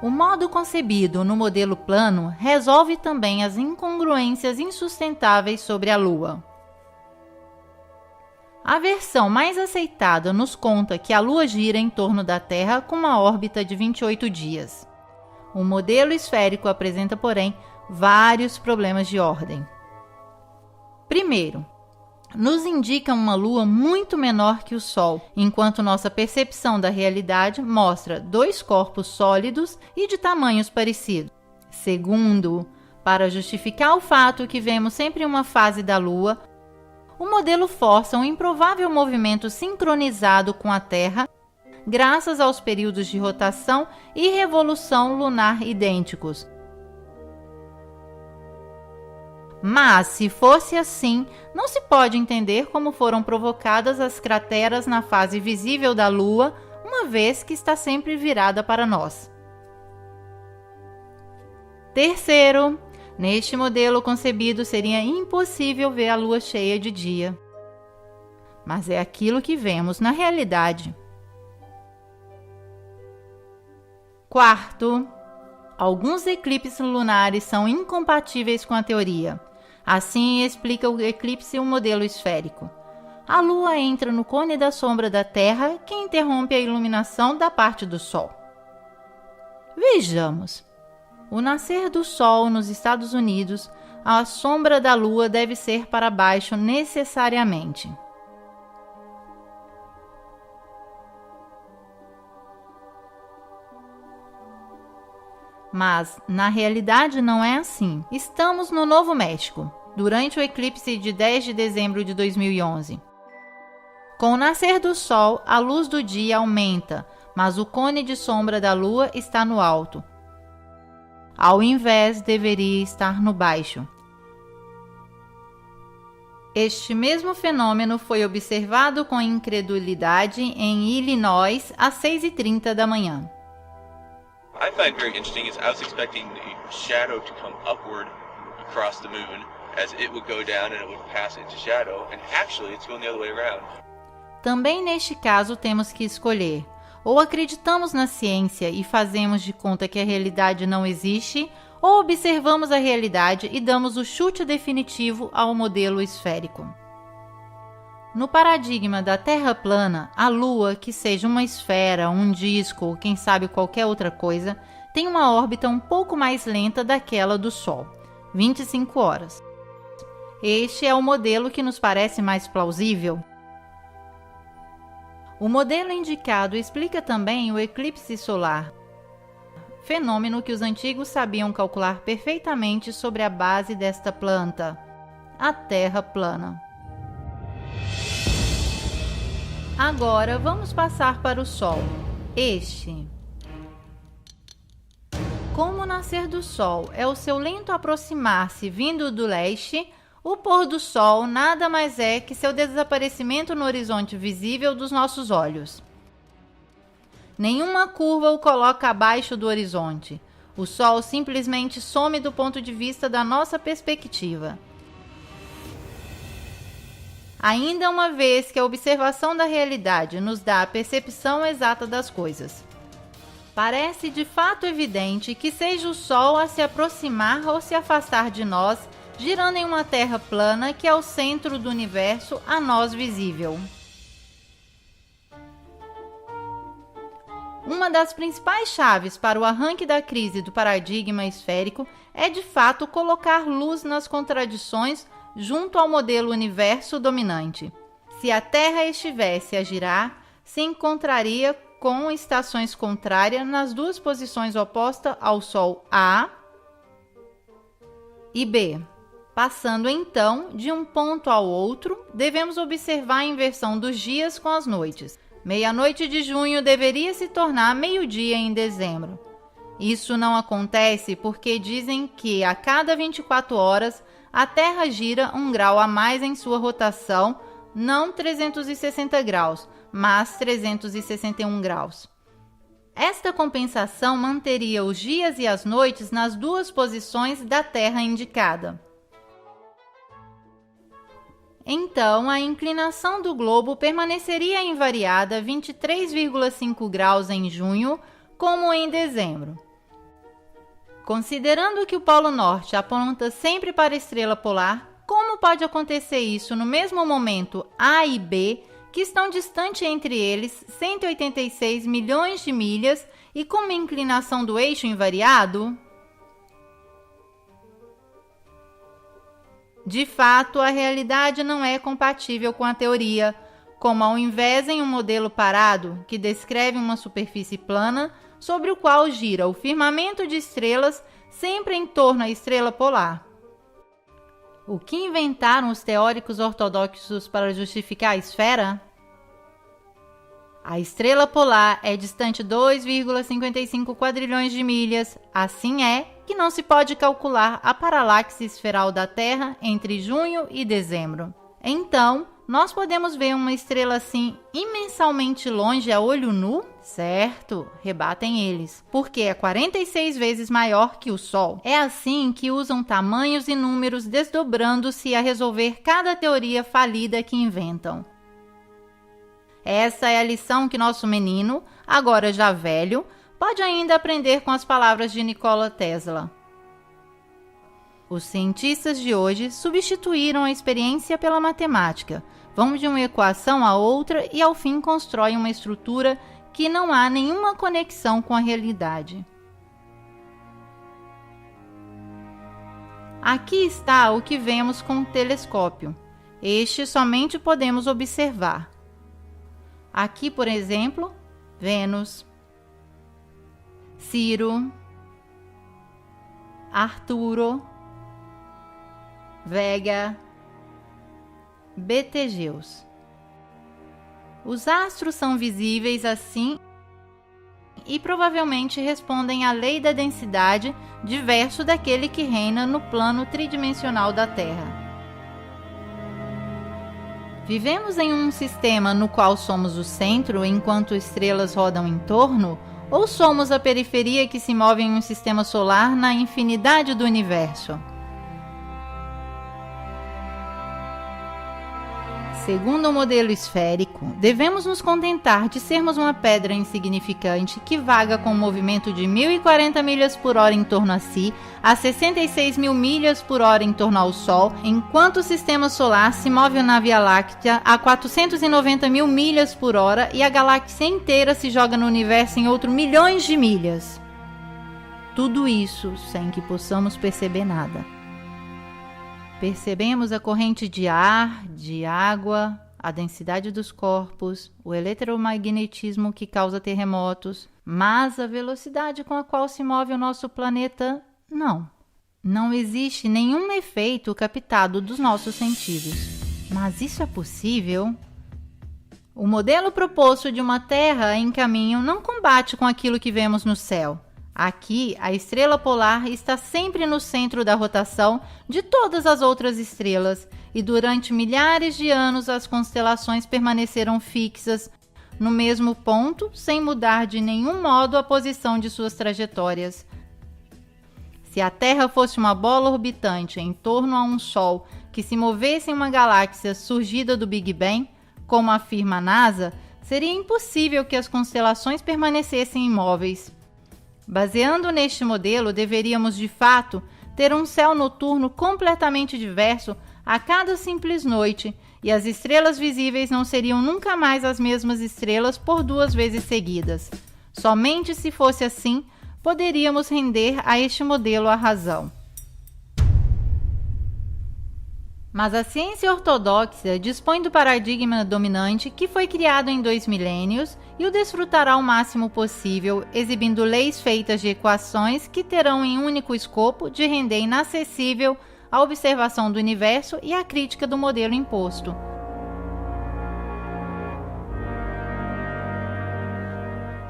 A: O modo concebido no modelo plano resolve também as incongruências insustentáveis sobre a Lua. A versão mais aceitada nos conta que a Lua gira em torno da Terra com uma órbita de 28 dias. O modelo esférico apresenta, porém, vários problemas de ordem. Primeiro, nos indica uma Lua muito menor que o Sol, enquanto nossa percepção da realidade mostra dois corpos sólidos e de tamanhos parecidos. Segundo, para justificar o fato que vemos sempre uma fase da Lua, o modelo força um improvável movimento sincronizado com a Terra, graças aos períodos de rotação e revolução lunar idênticos. Mas, se fosse assim, não se pode entender como foram provocadas as crateras na fase visível da Lua, uma vez que está sempre virada para nós. Terceiro, neste modelo concebido seria impossível ver a Lua cheia de dia. Mas é aquilo que vemos na realidade. Quarto, alguns eclipses lunares são incompatíveis com a teoria. Assim explica o eclipse um modelo esférico. A Lua entra no cone da sombra da Terra, que interrompe a iluminação da parte do Sol. Vejamos. O nascer do Sol nos Estados Unidos, a sombra da Lua deve ser para baixo necessariamente. Mas, na realidade, não é assim. Estamos no Novo México, durante o eclipse de 10 de dezembro de 2011. Com o nascer do Sol, a luz do dia aumenta, mas o cone de sombra da Lua está no alto. Ao invés, deveria estar no baixo. Este mesmo fenômeno foi observado com incredulidade em Illinois às 6h30 da manhã.
F: I find very interesting is I was expecting the shadow to come upward across the moon as it would go down and it would pass into shadow, and actually it's going the other way around.
A: Também neste caso temos que escolher: ou acreditamos na ciência e fazemos de conta que a realidade não existe, ou observamos a realidade e damos o chute definitivo ao modelo esférico. No paradigma da Terra plana, a Lua, que seja uma esfera, um disco ou quem sabe qualquer outra coisa, tem uma órbita um pouco mais lenta daquela do Sol, 25 horas. Este é o modelo que nos parece mais plausível. O modelo indicado explica também o eclipse solar, fenômeno que os antigos sabiam calcular perfeitamente sobre a base desta planta, a Terra plana. Agora vamos passar para o Sol. Como o nascer do Sol é o seu lento aproximar-se vindo do leste, o pôr do Sol nada mais é que seu desaparecimento no horizonte visível dos nossos olhos. Nenhuma curva o coloca abaixo do horizonte. O Sol simplesmente some do ponto de vista da nossa perspectiva. Ainda uma vez que a observação da realidade nos dá a percepção exata das coisas. Parece de fato evidente que seja o Sol a se aproximar ou se afastar de nós, girando em uma Terra plana que é o centro do universo a nós visível. Uma das principais chaves para o arranque da crise do paradigma esférico é de fato colocar luz nas contradições junto ao modelo universo dominante. Se a Terra estivesse a girar, se encontraria com estações contrárias nas duas posições opostas ao Sol A e B. Passando então de um ponto ao outro, devemos observar a inversão dos dias com as noites. Meia-noite de junho deveria se tornar meio-dia em dezembro. Isso não acontece porque dizem que a cada 24 horas a Terra gira 1 grau a mais em sua rotação, não 360 graus, mas 361 graus. Esta compensação manteria os dias e as noites nas duas posições da Terra indicada. Então, a inclinação do globo permaneceria invariada 23,5 graus em junho, como em dezembro. Considerando que o Polo Norte aponta sempre para a estrela polar, como pode acontecer isso no mesmo momento A e B, que estão distantes entre eles 186 milhões de milhas e com uma inclinação do eixo invariado? De fato, a realidade não é compatível com a teoria, como ao invés em um modelo parado, que descreve uma superfície plana, sobre o qual gira o firmamento de estrelas sempre em torno à estrela polar. O que inventaram os teóricos ortodoxos para justificar a esfera? A estrela polar é distante 2,55 quadrilhões de milhas, assim é que não se pode calcular a paralaxe esferal da Terra entre junho e dezembro. Então, nós podemos ver uma estrela assim imensamente longe a olho nu? Certo, rebatem eles, porque é 46 vezes maior que o Sol. É assim que usam tamanhos e números desdobrando-se a resolver cada teoria falida que inventam. Essa é a lição que nosso menino, agora já velho, pode ainda aprender com as palavras de Nikola Tesla. Os cientistas de hoje substituíram a experiência pela matemática, vão de uma equação a outra e ao fim constroem uma estrutura que não há nenhuma conexão com a realidade. Aqui está o que vemos com o telescópio. Este somente podemos observar. Aqui, por exemplo, Vênus, Ciro, Arturo, Vega, Betelgeuse. Os astros são visíveis assim e provavelmente respondem à lei da densidade diverso daquele que reina no plano tridimensional da Terra. Vivemos em um sistema no qual somos o centro enquanto estrelas rodam em torno, ou somos a periferia que se move em um sistema solar na infinidade do universo? Segundo o modelo esférico, devemos nos contentar de sermos uma pedra insignificante que vaga com um movimento de 1.040 milhas por hora em torno a si, a 66 mil milhas por hora em torno ao Sol, enquanto o sistema solar se move na Via Láctea a 490 mil milhas por hora e a galáxia inteira se joga no universo em outros milhões de milhas. Tudo isso sem que possamos perceber nada. Percebemos a corrente de ar, de água, a densidade dos corpos, o eletromagnetismo que causa terremotos, mas a velocidade com a qual se move o nosso planeta, não. Não existe nenhum efeito captado dos nossos sentidos. Mas isso é possível? O modelo proposto de uma Terra em caminho não combate com aquilo que vemos no céu. Aqui, a estrela polar está sempre no centro da rotação de todas as outras estrelas e durante milhares de anos as constelações permaneceram fixas no mesmo ponto, sem mudar de nenhum modo a posição de suas trajetórias. Se a Terra fosse uma bola orbitante em torno a um Sol que se movesse em uma galáxia surgida do Big Bang, como afirma a NASA, seria impossível que as constelações permanecessem imóveis. Baseando neste modelo, deveríamos de fato ter um céu noturno completamente diverso a cada simples noite, e as estrelas visíveis não seriam nunca mais as mesmas estrelas por 2 vezes seguidas. Somente se fosse assim, poderíamos render a este modelo a razão. Mas a ciência ortodoxa dispõe do paradigma dominante que foi criado em 2 milênios e o desfrutará o máximo possível, exibindo leis feitas de equações que terão em único escopo de render inacessível a observação do universo e a crítica do modelo imposto.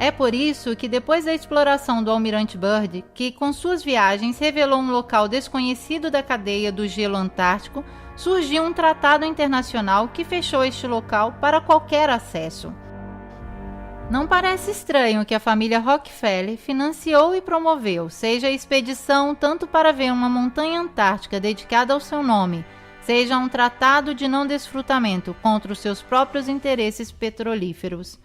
A: É por isso que depois da exploração do almirante Byrd, que com suas viagens revelou um local desconhecido da cadeia do gelo antártico, surgiu um tratado internacional que fechou este local para qualquer acesso. Não parece estranho que a família Rockefeller financiou e promoveu, seja a expedição tanto para ver uma montanha antártica dedicada ao seu nome, seja um tratado de não desfrutamento contra os seus próprios interesses petrolíferos.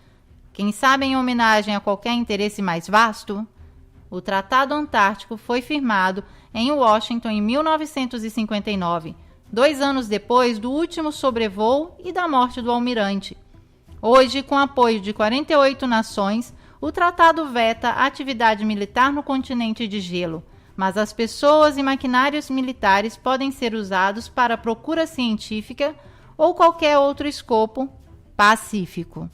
A: Quem sabe em homenagem a qualquer interesse mais vasto? O Tratado Antártico foi firmado em Washington em 1959, 2 anos depois do último sobrevoo e da morte do almirante. Hoje, com apoio de 48 nações, o tratado veta a atividade militar no continente de gelo, mas as pessoas e maquinários militares podem ser usados para procura científica ou qualquer outro escopo pacífico.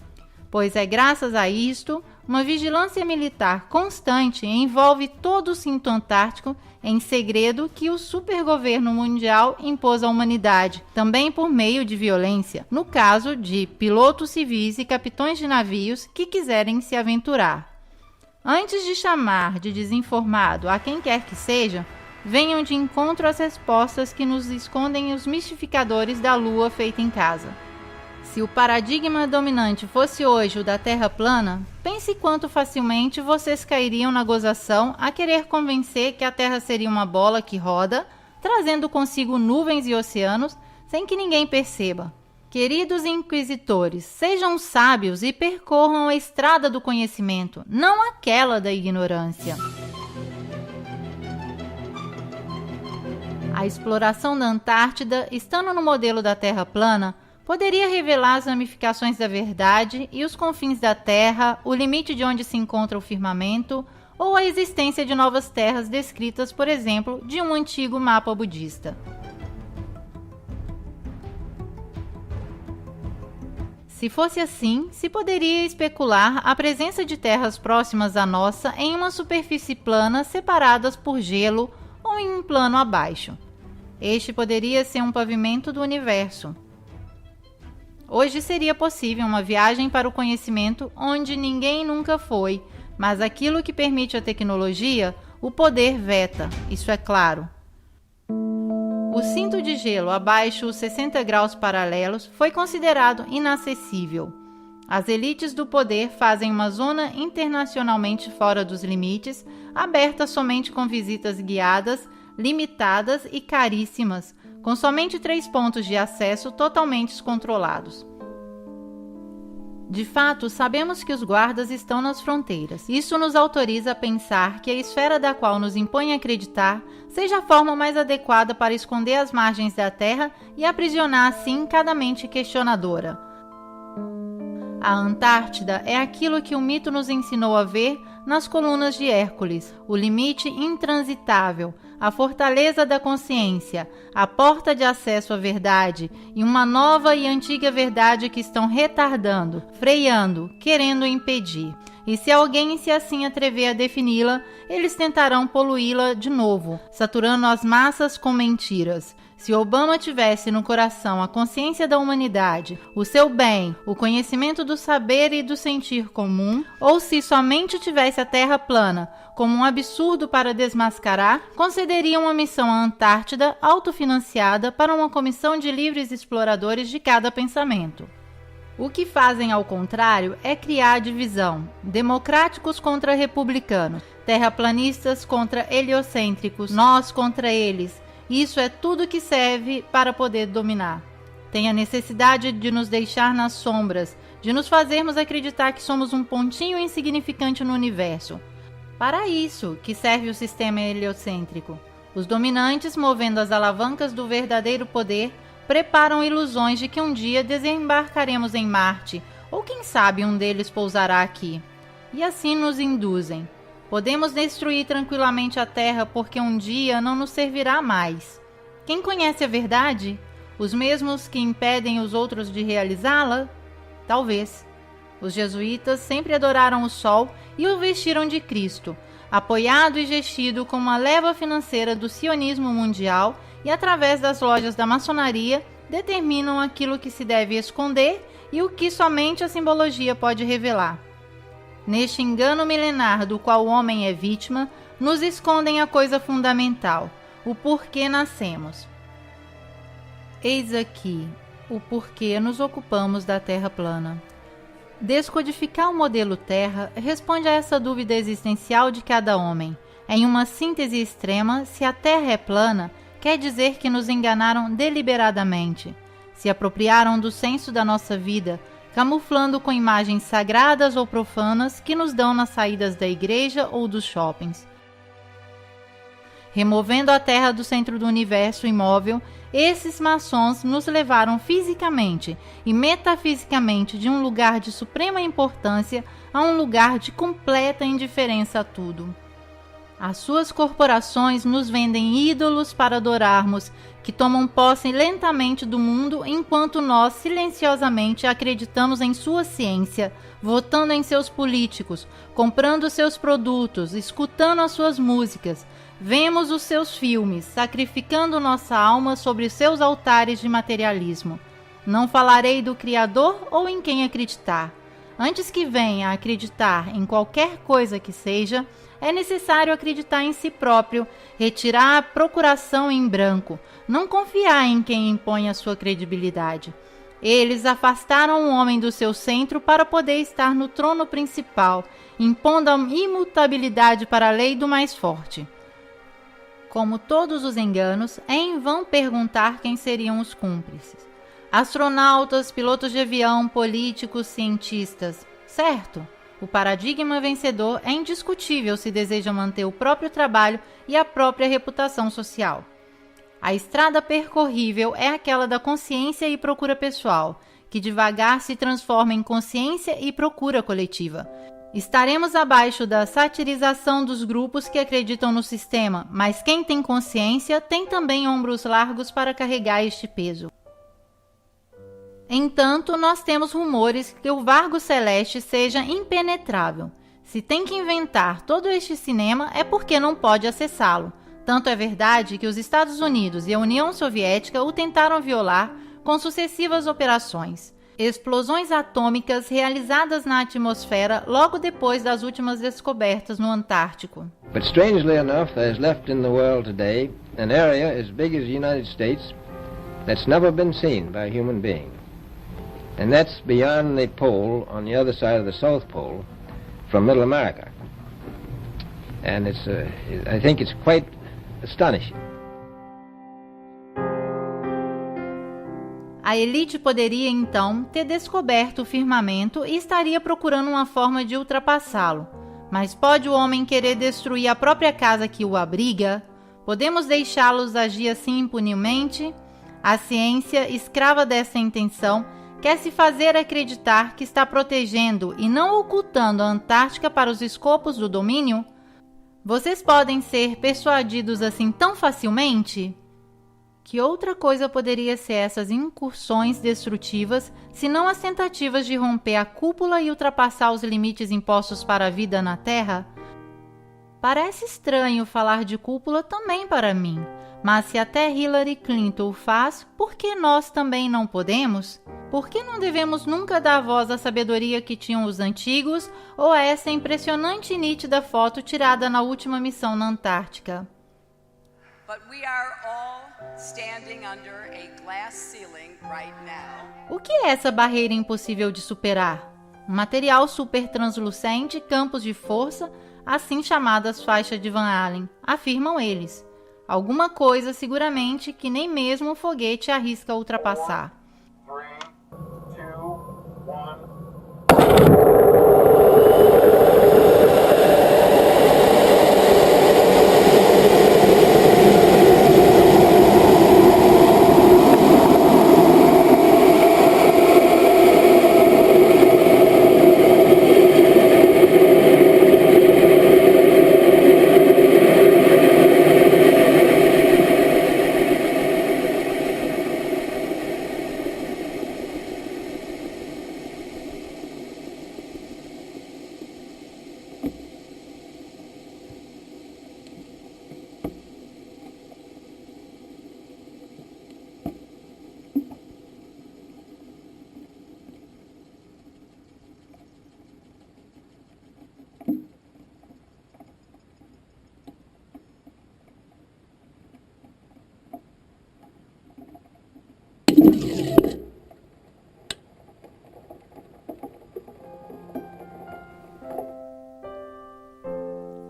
A: Pois é graças a isto, uma vigilância militar constante envolve todo o cinto antártico em segredo que o supergoverno mundial impôs à humanidade, também por meio de violência, no caso de pilotos civis e capitães de navios que quiserem se aventurar. Antes de chamar de desinformado a quem quer que seja, venham de encontro às respostas que nos escondem os mistificadores da Lua feita em casa. Se o paradigma dominante fosse hoje o da Terra plana, pense quanto facilmente vocês cairiam na gozação a querer convencer que a Terra seria uma bola que roda, trazendo consigo nuvens e oceanos, sem que ninguém perceba. Queridos inquisitores, sejam sábios e percorram a estrada do conhecimento, não aquela da ignorância. A exploração da Antártida, estando no modelo da Terra plana, poderia revelar as ramificações da verdade e os confins da Terra, o limite de onde se encontra o firmamento, ou a existência de novas terras descritas, por exemplo, de um antigo mapa budista. Se fosse assim, se poderia especular a presença de terras próximas à nossa em uma superfície plana separadas por gelo ou em um plano abaixo. Este poderia ser um pavimento do universo. Hoje seria possível uma viagem para o conhecimento onde ninguém nunca foi, mas aquilo que permite a tecnologia, o poder veta, isso é claro. O cinto de gelo abaixo os 60 graus paralelos foi considerado inacessível. As elites do poder fazem uma zona internacionalmente fora dos limites, aberta somente com visitas guiadas, limitadas e caríssimas, com somente 3 pontos de acesso totalmente controlados. De fato, sabemos que os guardas estão nas fronteiras. Isso nos autoriza a pensar que a esfera da qual nos impõe acreditar seja a forma mais adequada para esconder as margens da Terra e aprisionar assim cada mente questionadora. A Antártida é aquilo que o mito nos ensinou a ver nas colunas de Hércules, o limite intransitável, a fortaleza da consciência, a porta de acesso à verdade e uma nova e antiga verdade que estão retardando, freando, querendo impedir. E se alguém se assim atrever a defini-la, eles tentarão poluí-la de novo, saturando as massas com mentiras. Se Obama tivesse no coração a consciência da humanidade, o seu bem, o conhecimento do saber e do sentir comum, ou se somente tivesse a Terra plana como um absurdo para desmascarar, concederia uma missão à Antártida autofinanciada para uma comissão de livres exploradores de cada pensamento. O que fazem, ao contrário, é criar divisão, democráticos contra republicanos, terraplanistas contra heliocêntricos, nós contra eles. Isso é tudo que serve para poder dominar. Tem a necessidade de nos deixar nas sombras, de nos fazermos acreditar que somos um pontinho insignificante no universo. Para isso que serve o sistema heliocêntrico. Os dominantes, movendo as alavancas do verdadeiro poder, preparam ilusões de que um dia desembarcaremos em Marte, ou quem sabe um deles pousará aqui. E assim nos induzem. Podemos destruir tranquilamente a Terra porque um dia não nos servirá mais. Quem conhece a verdade? Os mesmos que impedem os outros de realizá-la? Talvez. Os jesuítas sempre adoraram o Sol e o vestiram de Cristo, apoiado e gestido como uma leva financeira do sionismo mundial e, através das lojas da maçonaria, determinam aquilo que se deve esconder e o que somente a simbologia pode revelar. Neste engano milenar do qual o homem é vítima, nos escondem a coisa fundamental, o porquê nascemos. Eis aqui o porquê nos ocupamos da Terra plana. Descodificar o modelo Terra responde a essa dúvida existencial de cada homem. Em uma síntese extrema, se a Terra é plana, quer dizer que nos enganaram deliberadamente. Se apropriaram do senso da nossa vida, camuflando com imagens sagradas ou profanas que nos dão nas saídas da igreja ou dos shoppings. Removendo a Terra do centro do universo imóvel, esses maçons nos levaram fisicamente e metafisicamente de um lugar de suprema importância a um lugar de completa indiferença a tudo. As suas corporações nos vendem ídolos para adorarmos, que tomam posse lentamente do mundo enquanto nós silenciosamente acreditamos em sua ciência, votando em seus políticos, comprando seus produtos, escutando as suas músicas. Vemos os seus filmes, sacrificando nossa alma sobre os seus altares de materialismo. Não falarei do Criador ou em quem acreditar. Antes que venha a acreditar em qualquer coisa que seja, é necessário acreditar em si próprio, retirar a procuração em branco, não confiar em quem impõe a sua credibilidade. Eles afastaram o homem do seu centro para poder estar no trono principal, impondo a imutabilidade para a lei do mais forte. Como todos os enganos, é em vão perguntar quem seriam os cúmplices. Astronautas, pilotos de avião, políticos, cientistas. Certo, o paradigma vencedor é indiscutível se deseja manter o próprio trabalho e a própria reputação social. A estrada percorrível é aquela da consciência e procura pessoal, que devagar se transforma em consciência e procura coletiva. Estaremos abaixo da satirização dos grupos que acreditam no sistema, mas quem tem consciência tem também ombros largos para carregar este peso. Entanto, nós temos rumores que o Vargo Celeste seja impenetrável. Se tem que inventar todo este cinema é porque não pode acessá-lo. Tanto é verdade que os Estados Unidos e a União Soviética o tentaram violar com sucessivas operações. Explosões atômicas realizadas na atmosfera logo depois das últimas descobertas no Antártico.
G: But strangely enough, there's left in the world today an area as big as the United States that's never been seen by a human being. And that's beyond the pole on the other side of the South Pole from Middle America. And I think it's quite astonishing.
A: A elite poderia, então, ter descoberto o firmamento e estaria procurando uma forma de ultrapassá-lo. Mas pode o homem querer destruir a própria casa que o abriga? Podemos deixá-los agir assim impunemente? A ciência, escrava dessa intenção, quer se fazer acreditar que está protegendo e não ocultando a Antártica para os escopos do domínio? Vocês podem ser persuadidos assim tão facilmente? Que outra coisa poderia ser essas incursões destrutivas, senão as tentativas de romper a cúpula e ultrapassar os limites impostos para a vida na Terra? Parece estranho falar de cúpula também para mim, mas se até Hillary Clinton o faz, por que nós também não podemos? Por que não devemos nunca dar voz à sabedoria que tinham os antigos ou a essa impressionante e nítida foto tirada na última missão na Antártica?
H: But we are all standing under a glass ceiling right now.
A: O que é essa barreira impossível de superar? Um material super translucente, campos de força, assim chamadas faixas de Van Allen, afirmam eles. Alguma coisa, seguramente, que nem mesmo o foguete arrisca ultrapassar.
B: 3, 2, 1.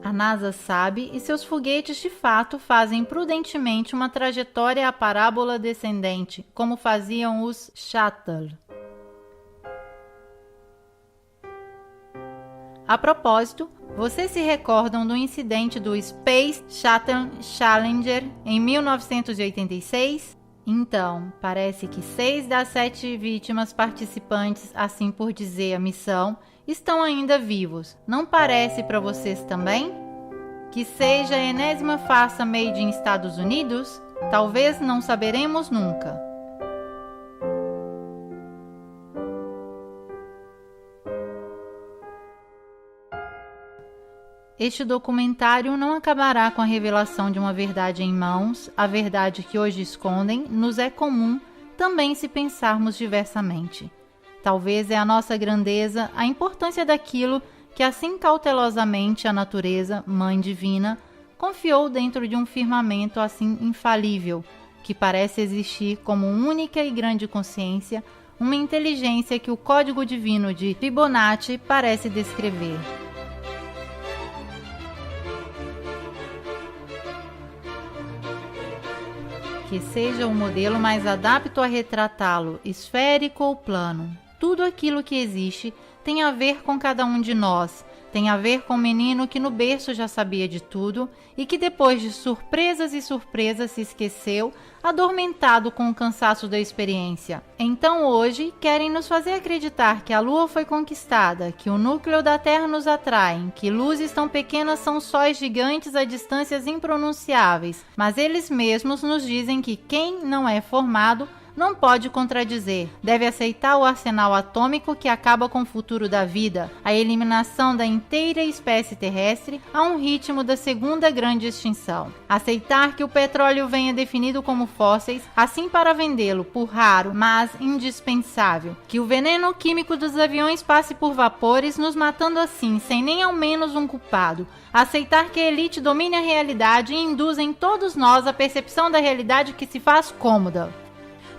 A: A NASA sabe e seus foguetes de fato fazem prudentemente uma trajetória à parábola descendente, como faziam os Shuttle. A propósito, vocês se recordam do incidente do Space Shuttle Challenger em 1986? Então, parece que 6 das 7 vítimas participantes, assim por dizer a missão, estão ainda vivos. Não parece para vocês também? Que seja a enésima farsa made in Estados Unidos? Talvez não saberemos nunca. Este documentário não acabará com a revelação de uma verdade em mãos, a verdade que hoje escondem, nos é comum também se pensarmos diversamente. Talvez é a nossa grandeza, a importância daquilo que assim cautelosamente a natureza, Mãe Divina, confiou dentro de um firmamento assim infalível, que parece existir como única e grande consciência, uma inteligência que o código divino de Fibonacci parece descrever. Que seja o modelo mais adapto a retratá-lo, esférico ou plano. Tudo aquilo que existe tem a ver com cada um de nós, tem a ver com o menino que no berço já sabia de tudo e que depois de surpresas e surpresas se esqueceu, adormentado com o cansaço da experiência. Então hoje querem nos fazer acreditar que a Lua foi conquistada, que o núcleo da Terra nos atrai, que luzes tão pequenas são sóis gigantes a distâncias impronunciáveis, mas eles mesmos nos dizem que quem não é formado não pode contradizer, deve aceitar o arsenal atômico que acaba com o futuro da vida, a eliminação da inteira espécie terrestre a um ritmo da segunda grande extinção. Aceitar que o petróleo venha definido como fósseis, assim para vendê-lo por raro, mas indispensável. Que o veneno químico dos aviões passe por vapores, nos matando assim, sem nem ao menos um culpado. Aceitar que a elite domine a realidade e induza em todos nós a percepção da realidade que se faz cômoda.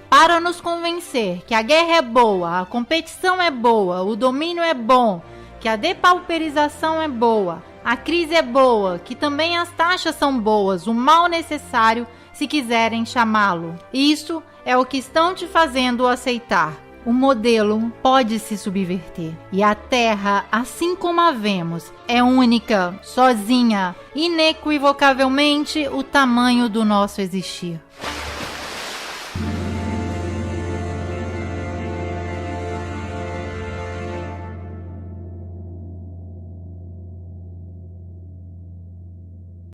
A: Para nos convencer que a guerra é boa, a competição é boa, o domínio é bom, que a depauperização é boa, a crise é boa, que também as taxas são boas, o mal necessário, se quiserem chamá-lo. Isso é o que estão te fazendo aceitar. O modelo pode se subverter. E a Terra, assim como a vemos, é única, sozinha, inequivocavelmente o tamanho do nosso existir.